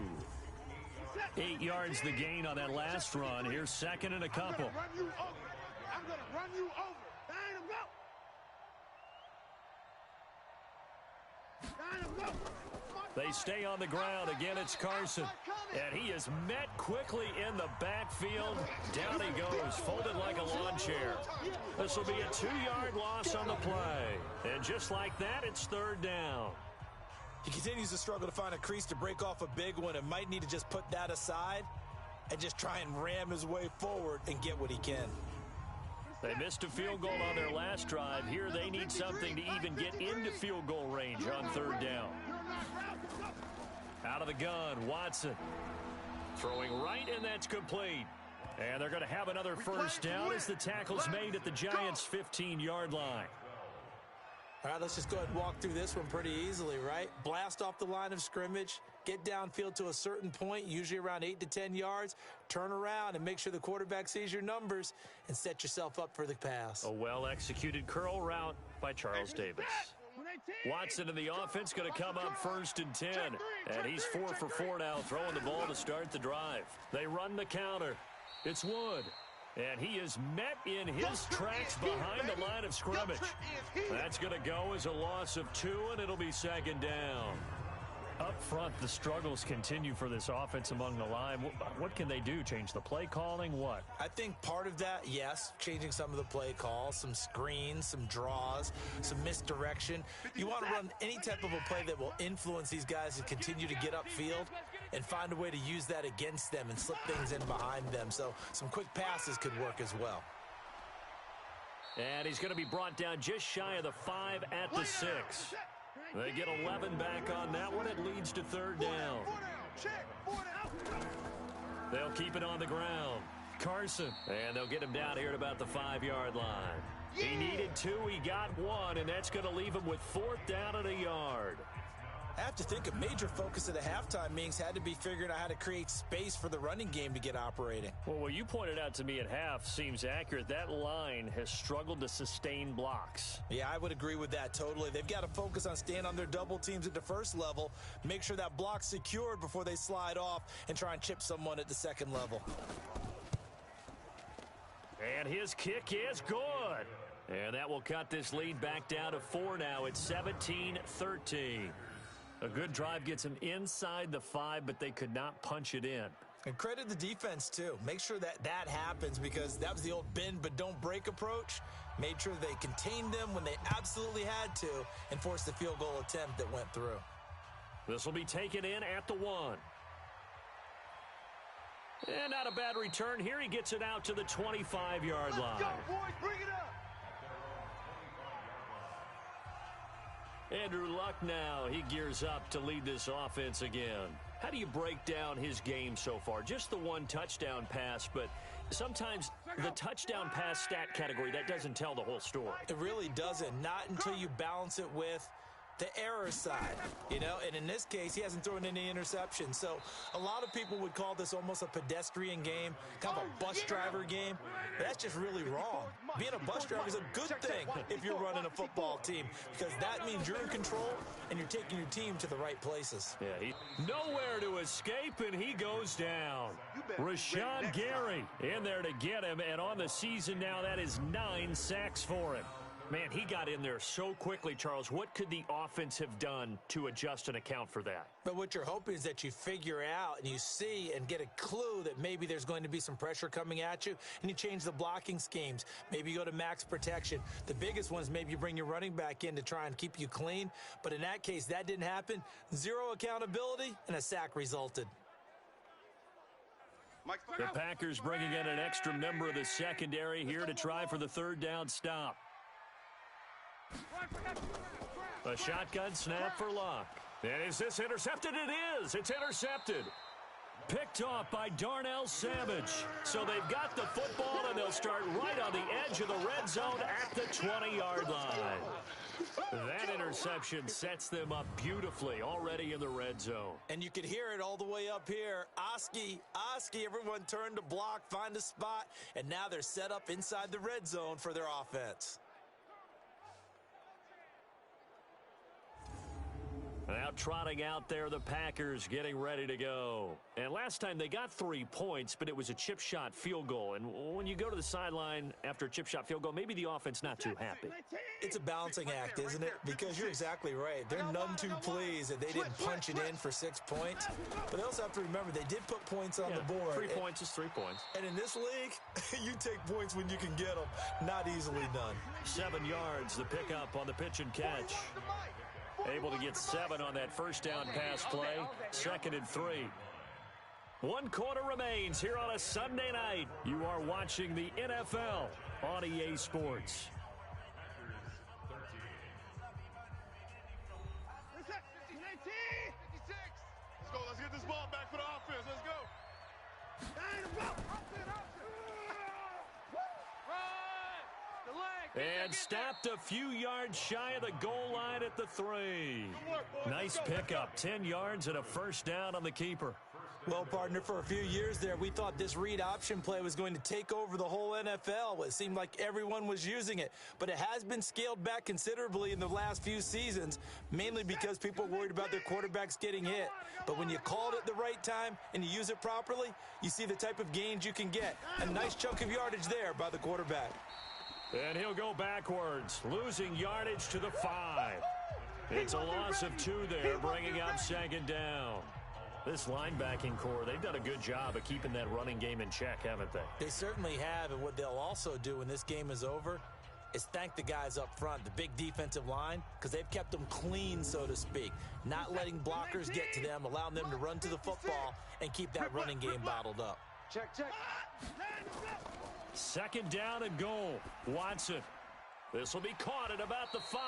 8 yards the gain on that last run. Here's 2nd and a couple. I'm going to run you over. They stay on the ground. Again, it's Carson. And he is met quickly in the backfield. Down he goes, folded like a lawn chair. This will be a 2-yard loss on the play. And just like that, it's 3rd down. He continues to struggle to find a crease to break off a big one and might need to just put that aside and just try and ram his way forward and get what he can. They missed a field goal on their last drive. Here they need something to even get into field goal range on 3rd down. Out of the gun, Watson. Throwing right, and that's complete. And they're going to have another first down as the tackle's made at the Giants' 15-yard line. All right, let's just go ahead and walk through this one pretty easily, right? Blast off the line of scrimmage, get downfield to a certain point, usually around 8 to 10 yards, turn around and make sure the quarterback sees your numbers and set yourself up for the pass. A well-executed curl route by Charles Davis. Watson in the offense going to come up 1st and 10. And he's 4 for 4 now, throwing the ball to start the drive. They run the counter. It's Wood. And he is met in his tracks behind the line of scrimmage. That's going to go as a loss of 2, and it'll be 2nd down. Up front, the struggles continue for this offense among the line. What can they do? Change the play calling? What? I think part of that, yes, changing some of the play calls, some screens, some draws, some misdirection. You want to run any type of a play that will influence these guys to continue to get upfield and find a way to use that against them and slip things in behind them. So some quick passes could work as well. And he's going to be brought down just shy of the 5 at the 6. They get 11 back on that one. It leads to third down. They'll keep it on the ground. Carson. And they'll get him down here at about the 5-yard line. He needed 2. He got 1, and that's going to leave him with 4th down and a yard. I have to think a major focus of the halftime meetings had to be figuring out how to create space for the running game to get operating. Well, what you pointed out to me at half seems accurate. That line has struggled to sustain blocks. Yeah, I would agree with that totally. They've got to focus on staying on their double teams at the first level, make sure that block's secured before they slide off and try and chip someone at the second level. And his kick is good. And that will cut this lead back down to 4 now. It's 17-13. A good drive gets them inside the 5, but they could not punch it in. And credit the defense, too. Make sure that that happens because that was the old bend but don't break approach. Made sure they contained them when they absolutely had to and forced the field goal attempt that went through. This will be taken in at the 1. And not a bad return here. He gets it out to the 25-yard line. Let's go, boys. Bring it up. Andrew Luck now, he gears up to lead this offense again. How do you break down his game so far? Just the 1 touchdown pass, but sometimes the touchdown pass stat category, that doesn't tell the whole story. It really doesn't, not until you balance it with the error side, you know, and in this case, he hasn't thrown any interceptions. So a lot of people would call this almost a pedestrian game, kind of a bus driver game. But that's just really wrong. Being a bus driver is a good thing if you're running a football team because that means you're in control and you're taking your team to the right places. Yeah, nowhere to escape, and he goes down. Rashawn Gary in there to get him, and on the season now, that is 9 sacks for him. Man, he got in there so quickly, Charles. What could the offense have done to adjust and account for that? But what you're hoping is that you figure out and you see and get a clue that maybe there's going to be some pressure coming at you, and you change the blocking schemes. Maybe you go to max protection. The biggest one is maybe you bring your running back in to try and keep you clean. But in that case, that didn't happen. 0 accountability, and a sack resulted. The Packers bringing in an extra member of the secondary here to try for the 3rd down stop. A shotgun snap for Luck. And is this intercepted? It is. It's intercepted. Picked off by Darnell Savage. So they've got the football, and they'll start right on the edge of the red zone at the 20-yard line. That interception sets them up beautifully already in the red zone. And you could hear it all the way up here. Oski, everyone turned to block, find a spot, and now they're set up inside the red zone for their offense. Now trotting out there, the Packers getting ready to go. And last time they got 3 points, but it was a chip shot field goal. And when you go to the sideline after a chip shot field goal, maybe the offense not too happy. It's a balancing act, isn't it? Because you're exactly right. They're none too pleased that they didn't punch it in for 6 points. But they also have to remember they did put points on the board. 3 points is 3 points. And in this league, you take points when you can get them. Not easily done. 7 yards, the pickup on the pitch and catch. Able to get 7 on that first down pass play. 2nd and 3. 1 quarter remains here on a Sunday night. You are watching the NFL on EA Sports. Let's get this ball back for the offense. Let's go. And stopped a few yards shy of the goal line at the 3. Nice pickup, 10 yards and a first down on the keeper. Well, partner, for a few years there, we thought this read option play was going to take over the whole NFL. It seemed like everyone was using it, but it has been scaled back considerably in the last few seasons, mainly because people are worried about their quarterbacks getting hit. But when you call it at the right time and you use it properly, you see the type of gains you can get. A nice chunk of yardage there by the quarterback. And he'll go backwards, losing yardage to the 5. It's a loss of 2 there, bringing up second down. This linebacking core, they've done a good job of keeping that running game in check, haven't they? They certainly have, and what they'll also do when this game is over is thank the guys up front, the big defensive line, because they've kept them clean, so to speak, not letting blockers get to them, allowing them to run to the football and keep that running game bottled up. Check. Second down and goal. Watson. This will be caught at about the 5.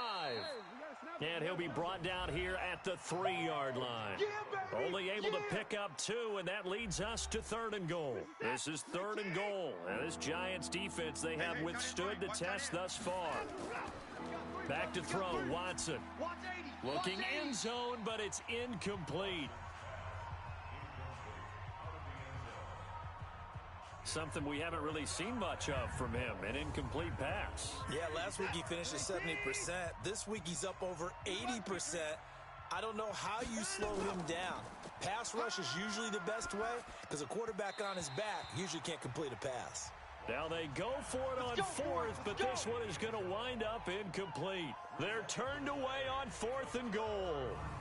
And he'll be brought down here at the 3-yard line. Only able to pick up 2, and that leads us to 3rd and goal. This is 3rd and goal. And this Giants defense, they have withstood the test thus far. Back to throw, Watson. Looking end zone, but it's incomplete. Something we haven't really seen much of from him, an incomplete pass. Yeah, last week he finished at 70%. This week he's up over 80%. I don't know how you slow him down. Pass rush is usually the best way because a quarterback on his back usually can't complete a pass. Now they go for it on 4th, but this one is going to wind up incomplete. They're turned away on 4th and goal.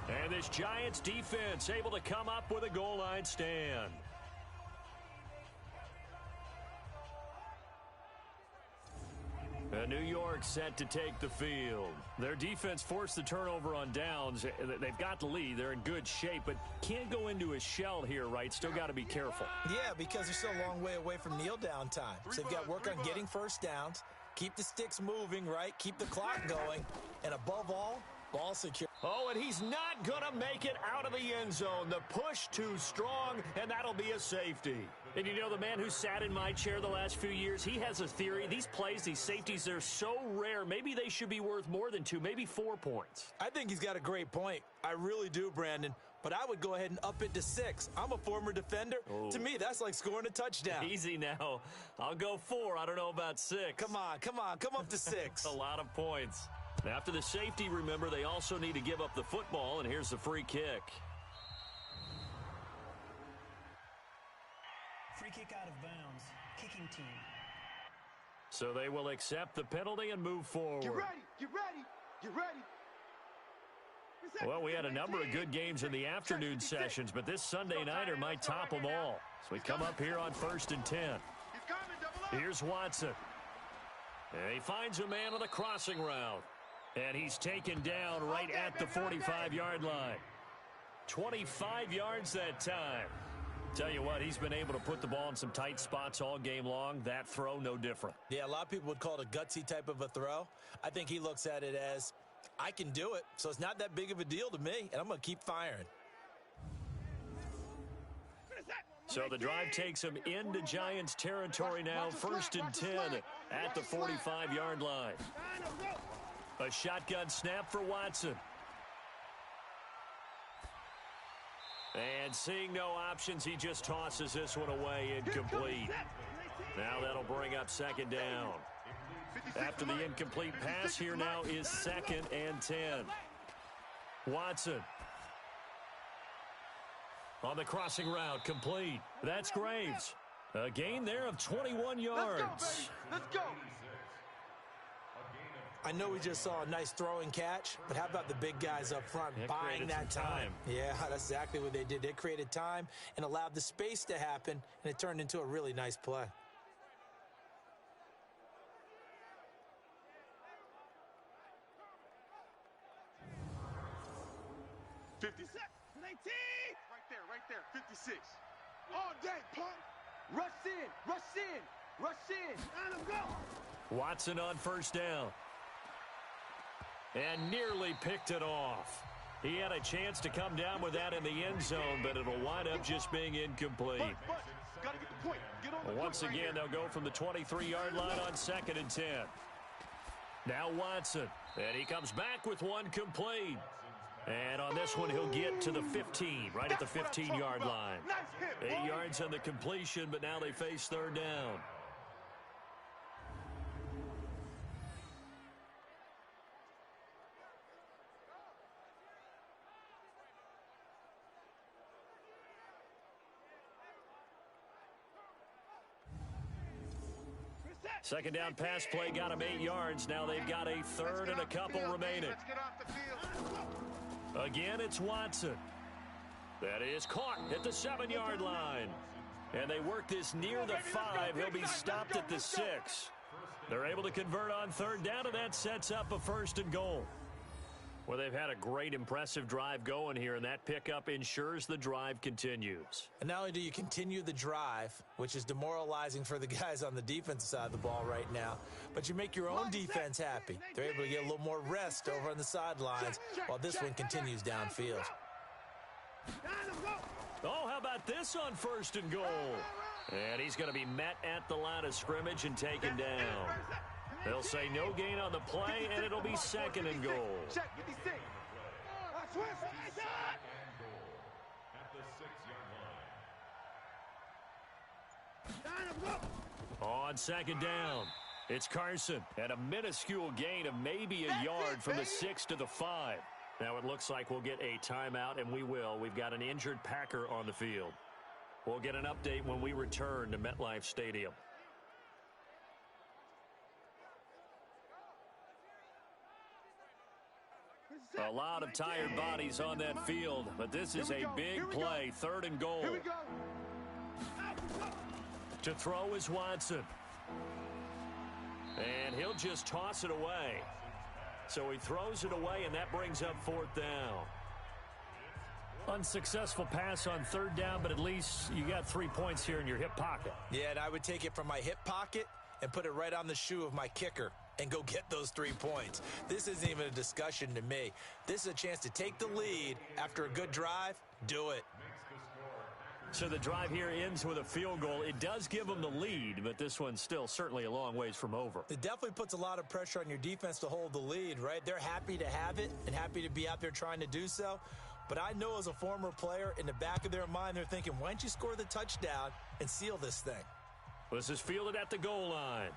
And this Giants defense able to come up with a goal line stand. New York set to take the field. Their defense forced the turnover on downs. They've got the lead. They're in good shape, but can't go into a shell here, right? Still got to be careful. Yeah, because they're still a long way away from kneel down time. So they've got to work on getting first downs, keep the sticks moving, right? Keep the clock going, and above all, ball secure. Oh, and he's not going to make it out of the end zone. The push too strong, and that'll be a safety. And you know, the man who sat in my chair the last few years, he has a theory. These plays, these safeties, they're so rare. Maybe they should be worth more than 2, maybe 4 points. I think he's got a great point. I really do, Brandon. But I would go ahead and up it to 6. I'm a former defender. Oh. To me, that's like scoring a touchdown. Easy now. I'll go 4. I don't know about 6. Come on. Come up to 6. A lot of points. After the safety, remember, they also need to give up the football, and here's the free kick. Free kick out of bounds. Kicking team. So they will accept the penalty and move forward. Get ready. Well, we had a number of good games in the afternoon sessions, but this Sunday nighter might top them all. So we come up here on 1st and 10. Here's Watson. And he finds a man on the crossing route. And he's taken down right at the 45-yard line. 25 yards that time. Tell you what, he's been able to put the ball in some tight spots all game long. That throw, no different. Yeah, a lot of people would call it a gutsy type of a throw. I think he looks at it as, I can do it, so it's not that big of a deal to me, and I'm going to keep firing. So the drive takes him into Giants territory now. 1st and 10 at the 45-yard line. A shotgun snap for Watson. And seeing no options, he just tosses this one away, incomplete. Now that'll bring up 2nd down. After the incomplete pass, here now is 2nd and 10. Watson. On the crossing route, complete. That's Graves. A gain there of 21 yards. Let's go. I know we just saw a nice throw and catch, but how about the big guys up front buying that time? Yeah, that's exactly what they did. They created time and allowed the space to happen, and it turned into a really nice play. Right there. 56. All day, punk. Rush in. Let him go. Watson on 1st down. And nearly picked it off. He had a chance to come down with that in the end zone, but it'll wind up just being incomplete. Gotta get the point. Get on the Once again, they'll go from the 23-yard line on 2nd and 10. Now Watson. And he comes back with one complete. And on this one, he'll get to the 15, right at the 15-yard line. 8 yards on the completion, but now they face 3rd down. Second down pass play got them 8 yards. Now they've got a third and a couple remaining. Let's get off the field. Again, it's Watson. That is caught at the 7-yard line. And they work this near the 5. He'll be stopped at the 6. They're able to convert on third down, and that sets up a 1st and goal. Well, they've had a great, impressive drive going here, and that pickup ensures the drive continues. And not only do you continue the drive, which is demoralizing for the guys on the defensive side of the ball right now, but you make your own defense happy. They're able to get a little more rest over on the sidelines while this one continues downfield. Oh, how about this on 1st and goal? And he's going to be met at the line of scrimmage and taken down. They'll say no gain on the play, and it'll be 2nd and goal. On 2nd down, it's Carson at a minuscule gain of maybe a yard from the 6 to the 5. Now it looks like we'll get a timeout, and we will. We've got an injured Packer on the field. We'll get an update when we return to MetLife Stadium. A lot of tired bodies on that field, but this is a big play. 3rd and goal. To throw is Watson. And he'll just toss it away. So he throws it away, and that brings up 4th down. Unsuccessful pass on 3rd down, but at least you got 3 points here in your hip pocket. Yeah, and I would take it from my hip pocket and put it right on the shoe of my kicker and go get those 3 points. This isn't even a discussion to me. This is a chance to take the lead after a good drive. Do it. So the drive here ends with a field goal. It does give them the lead, but this one's still certainly a long ways from over. It definitely puts a lot of pressure on your defense to hold the lead, right? They're happy to have it and happy to be out there trying to do so. But I know as a former player, in the back of their mind, they're thinking, why don't you score the touchdown and seal this thing? This is fielded at the goal line.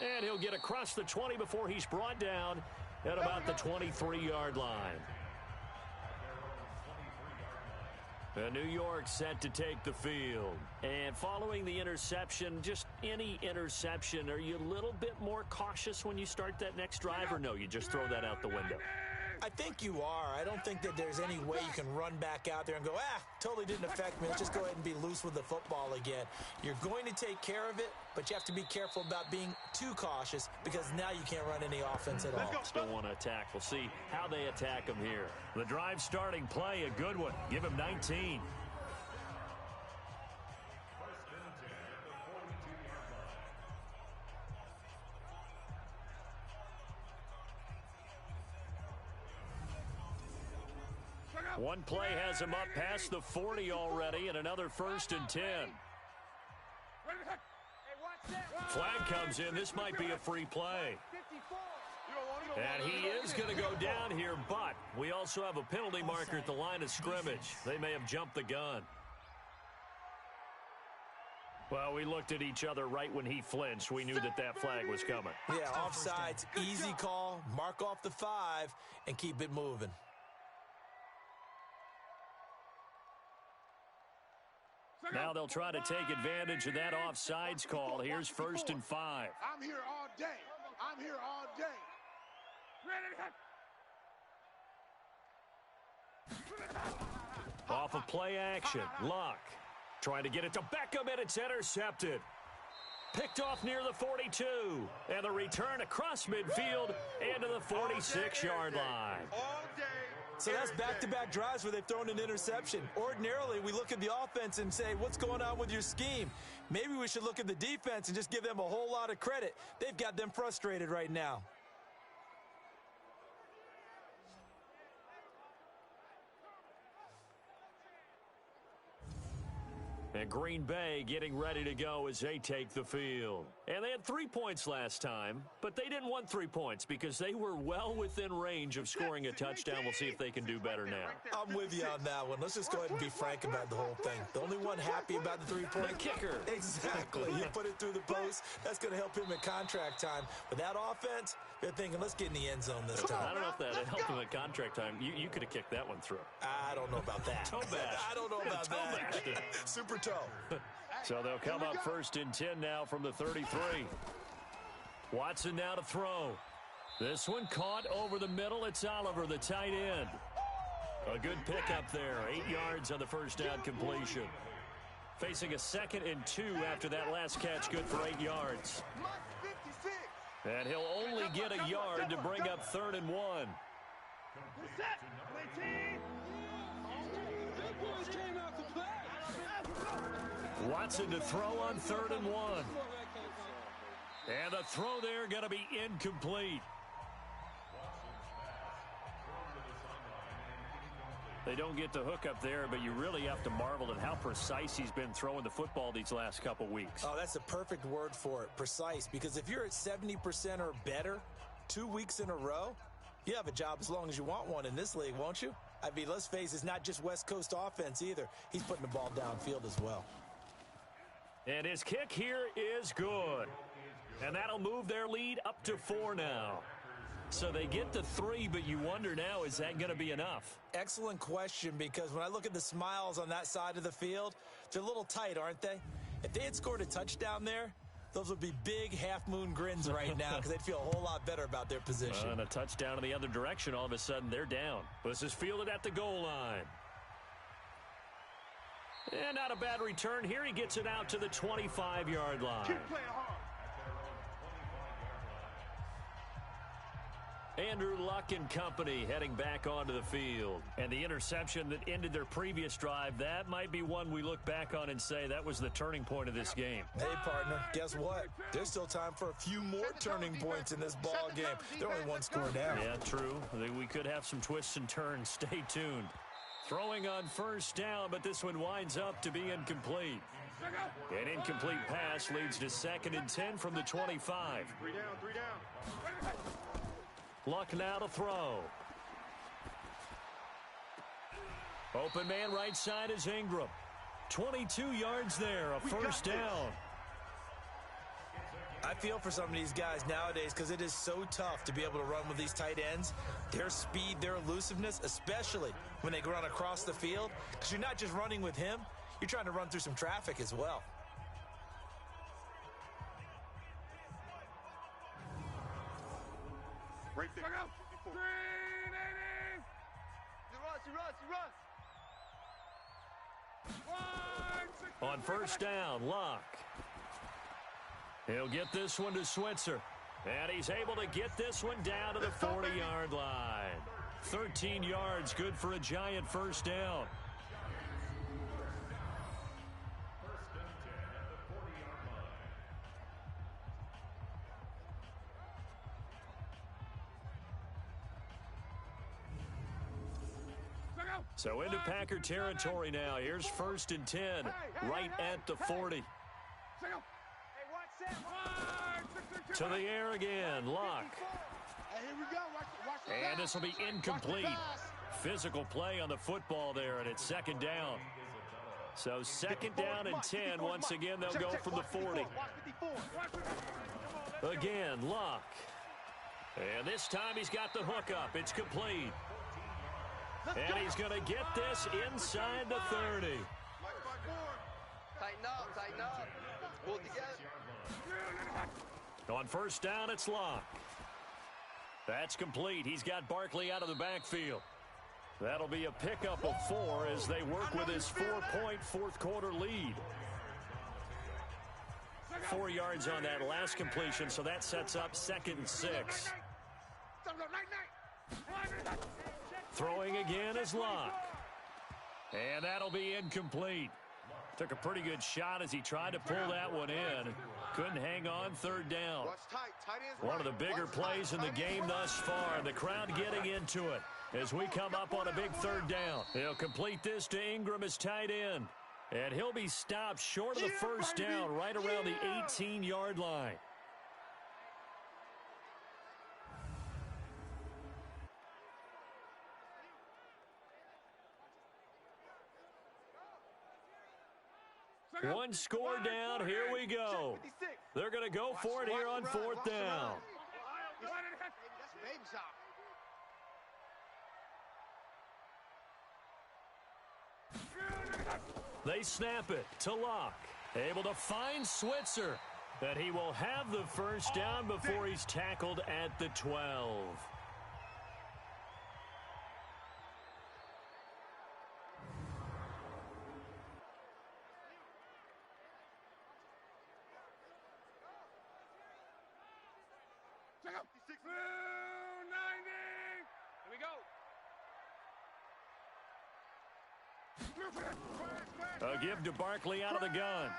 And he'll get across the 20 before he's brought down at about the 23-yard line. New York set to take the field. And following the interception, just any interception, are you a little bit more cautious when you start that next drive, or no, you just throw that out the window? I think you are. I don't think that there's any way you can run back out there and go, totally didn't affect me. Let's just go ahead and be loose with the football again. You're going to take care of it, but you have to be careful about being too cautious because now you can't run any offense at all. Still want to attack. We'll see how they attack them here. The drive starting play, a good one. Give him 19. One play has him up past the 40 already, and another 1st and 10. Flag comes in. This might be a free play. And he is going to go down here, but we also have a penalty marker at the line of scrimmage. They may have jumped the gun. Well, we looked at each other right when he flinched. We knew that flag was coming. Yeah, offsides, easy call. Mark off the 5 and keep it moving. Now they'll try to take advantage of that offsides call. Here's 1st and 5. I'm here all day. I'm here all day. Off of play action. Luck trying to get it to Beckham, and it's intercepted. Picked off near the 42. And the return across midfield and to the 46-yard line. All day. So that's back-to-back drives where they've thrown an interception. Ordinarily, we look at the offense and say, what's going on with your scheme? Maybe we should look at the defense and just give them a whole lot of credit. They've got them frustrated right now. And Green Bay getting ready to go as they take the field. And they had 3 points last time, but they didn't want 3 points because they were well within range of scoring a touchdown. We'll see if they can do better now. I'm with you on that one. Let's just go ahead and be frank about the whole thing. The only one happy about the 3-point kicker. Exactly. You put it through the post. That's going to help him at contract time. But that offense, they're thinking, let's get in the end zone this time. I don't know if that helped him at contract time. You could have kicked that one through. I don't know about that. Toe bash. I don't know about that. Toe bashed it. Super toe. So they'll come up 1st and 10 now from the 33. Watson now to throw. This one caught over the middle. It's Oliver, the tight end. A good pickup there. 8 yards on the first down completion. Facing a 2nd and 2 after that last catch, good for 8 yards. And he'll only get a yard to bring up 3rd and 1. Watson to throw on 3rd and 1. And the throw there going to be incomplete. They don't get the hook up there, but you really have to marvel at how precise he's been throwing the football these last couple weeks. Oh, that's a perfect word for it, precise, because if you're at 70% or better 2 weeks in a row, you have a job as long as you want one in this league, won't you? I mean, let's face it, it's not just West Coast offense either. He's putting the ball downfield as well. And his kick here is good. And that'll move their lead up to 4 now. So they get to 3, but you wonder now, is that going to be enough? Excellent question, because when I look at the smiles on that side of the field, they're a little tight, aren't they? If they had scored a touchdown there, those would be big half-moon grins right now because they'd feel a whole lot better about their position. And a touchdown in the other direction, all of a sudden they're down. This is fielded at the goal line. And not a bad return here. He gets it out to the 25-yard line. Keep playing hard. Andrew Luck and company heading back onto the field. And the interception that ended their previous drive, that might be one we look back on and say that was the turning point of this game. Hey, partner, guess what? There's still time for a few more turning points in this ball game. They're only 1 score down. Yeah, true. We could have some twists and turns. Stay tuned. Throwing on 1st down, but this one winds up to be incomplete. An incomplete pass leads to 2nd and 10 from the 25. 3 down, 3 down. Luck now to throw. Open man right side is Ingram. 22 yards there, a 1st down. I feel for some of these guys nowadays because it is so tough to be able to run with these tight ends. Their speed, their elusiveness, especially when they run across the field, because you're not just running with him, you're trying to run through some traffic as well. Right there. He runs. On 1st down, Luck. He'll get this one to Switzer. And he's able to get this one down to the 40-yard line. 13 yards, good for a giant 1st down. So into Packer territory now. Here's 1st and 10, right at the 40. To the air again, Luck. And this will be incomplete. Physical play on the football there, and it's 2nd down. So 2nd down and 10. Once again, they'll go from the 40. Again, Luck. And this time he's got the hook up. It's complete. And he's going to get this inside the 30. Tighten up. Pull it together. On 1st down, it's Luck. That's complete. He's got Barkley out of the backfield. That'll be a pickup of 4 as they work with his 4-point 4th quarter lead. 4 yards on that last completion, so that sets up 2nd and 6. Throwing again is Luck. And that'll be incomplete. Took a pretty good shot as he tried to pull that one in. Couldn't hang on 3rd down. One of the bigger plays in the game thus far. And the crowd getting into it as we come up on a big 3rd down. He'll complete this to Ingram as tight end. And he'll be stopped short of the 1st down right around the 18-yard line. One score down. Here we go. They're going to go for it here on 4th down. They snap it to Luck. Able to find Switzer. But he will have the first down before he's tackled at the 12. Check out. 290. Here we go. A give to Barkley out of the gun.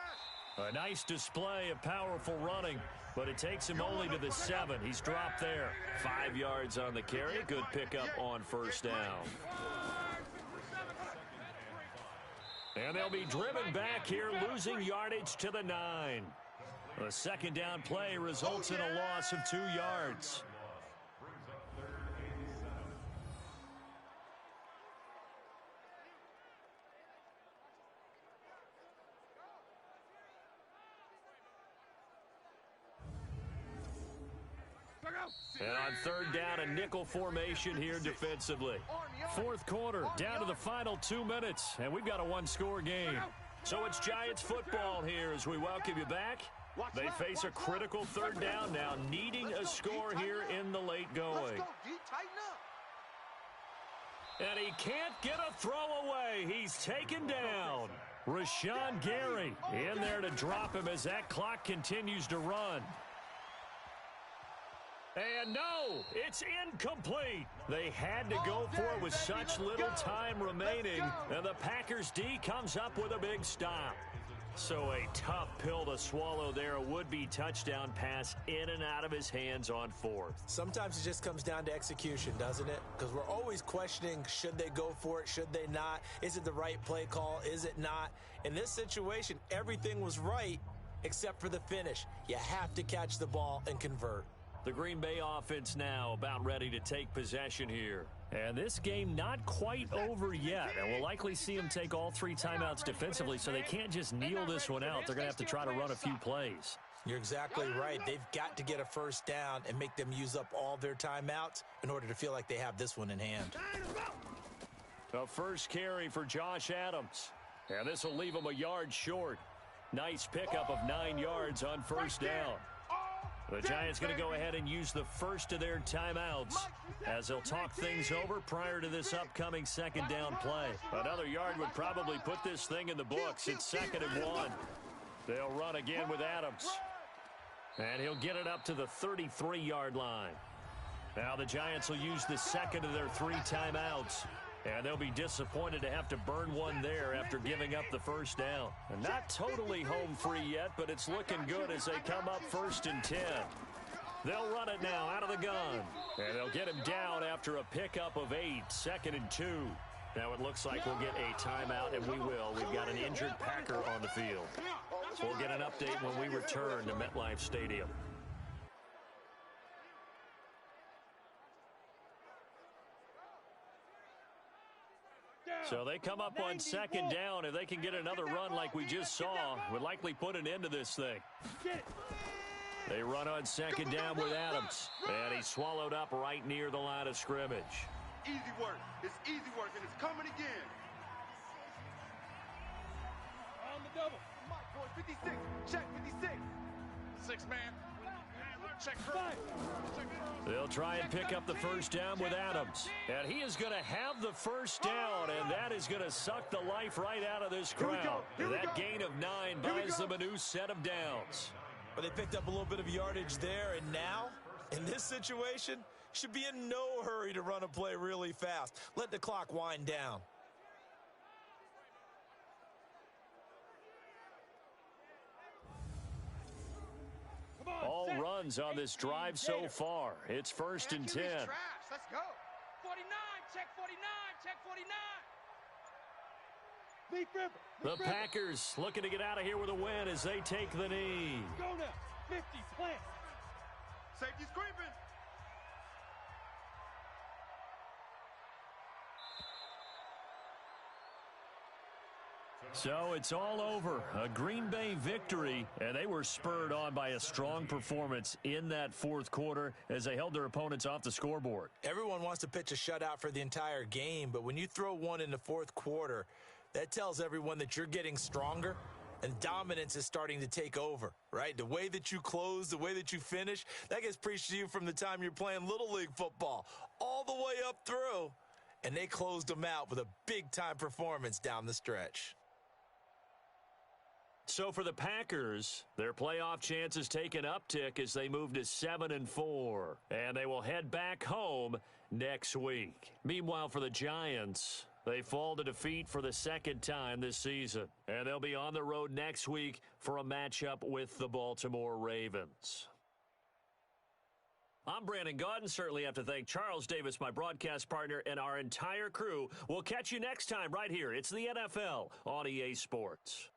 A nice display of powerful running, but it takes him only to the 7. He's dropped there. 5 yards on the carry. Good pickup on first down. And they'll be driven back here, losing yardage to the 9. A second down play results in a loss of 2 yards. And on third down, a nickel formation here defensively. Fourth quarter, down to the final 2 minutes, and we've got a one-score game. So it's Giants football here as we welcome you back. They face a critical third down now, needing a score here in the late going. And he can't get a throw away. He's taken down. Rashawn Gary in there to drop him as that clock continues to run. And no, it's incomplete. They had to go for it with such little time remaining, and the Packers D comes up with a big stop. So a tough pill to swallow there. A would-be touchdown pass in and out of his hands on fourth. Sometimes it just comes down to execution, doesn't it? Because we're always questioning, should they go for it, should they not? Is it the right play call, is it not? In this situation, everything was right except for the finish. You have to catch the ball and convert. The Green Bay offense now about ready to take possession here. And this game not quite over yet. And we'll likely see them take all 3 timeouts defensively, so they can't just kneel this one out. They're going to have to try to run a few plays. You're exactly right. They've got to get a first down and make them use up all their timeouts in order to feel like they have this one in hand. A first carry for Josh Adams. And this will leave him a yard short. Nice pickup of 9 yards on first down. The Giants going to go ahead and use the first of their timeouts as they'll talk things over prior to this upcoming second down play. Another yard would probably put this thing in the books. It's 2nd and 1. They'll run again with Adams. And he'll get it up to the 33-yard line. Now the Giants will use the second of their 3 timeouts. And they'll be disappointed to have to burn one there after giving up the first down. And not totally home free yet, but it's looking good as they come up 1st and 10. They'll run it now out of the gun. And they'll get him down after a pickup of 8, 2nd and 2. Now it looks like we'll get a timeout, and we will. We've got an injured Packer on the field. So we'll get an update when we return to MetLife Stadium. So they come up on 2nd down. If they can get another run like we just saw, would likely put an end to this thing. They run on 2nd down with Adams. And he's swallowed up right near the line of scrimmage. Easy work. It's easy work, and it's coming again. On the double. Mike, boy, 56. Check 56. 6 man. Check 5. They'll try and pick up the first down with Adams. And he is going to have the first down, and that is going to suck the life right out of this crowd. That gain of 9 buys them a new set of downs. But they picked up a little bit of yardage there, and now, in this situation, should be in no hurry to run a play really fast. Let the clock wind down. All runs on this drive so far. It's 1st and 10. Let's go. 49, check 49, check 49. The Packers looking to get out of here with a win as they take the knee. Go now. 50, plant. Safety's creeping. So it's all over. A Green Bay victory, and they were spurred on by a strong performance in that 4th quarter as they held their opponents off the scoreboard. Everyone wants to pitch a shutout for the entire game, but when you throw one in the 4th quarter, that tells everyone that you're getting stronger and dominance is starting to take over, right? The way that you close, the way that you finish, that gets preached to you from the time you're playing Little League football all the way up through. And they closed them out with a big-time performance down the stretch. So for the Packers, their playoff chances take an uptick as they move to 7-4, and they will head back home next week. Meanwhile, for the Giants, they fall to defeat for the second time this season, and they'll be on the road next week for a matchup with the Baltimore Ravens. I'm Brandon Gaudin. Certainly have to thank Charles Davis, my broadcast partner, and our entire crew. We'll catch you next time right here. It's the NFL on EA Sports.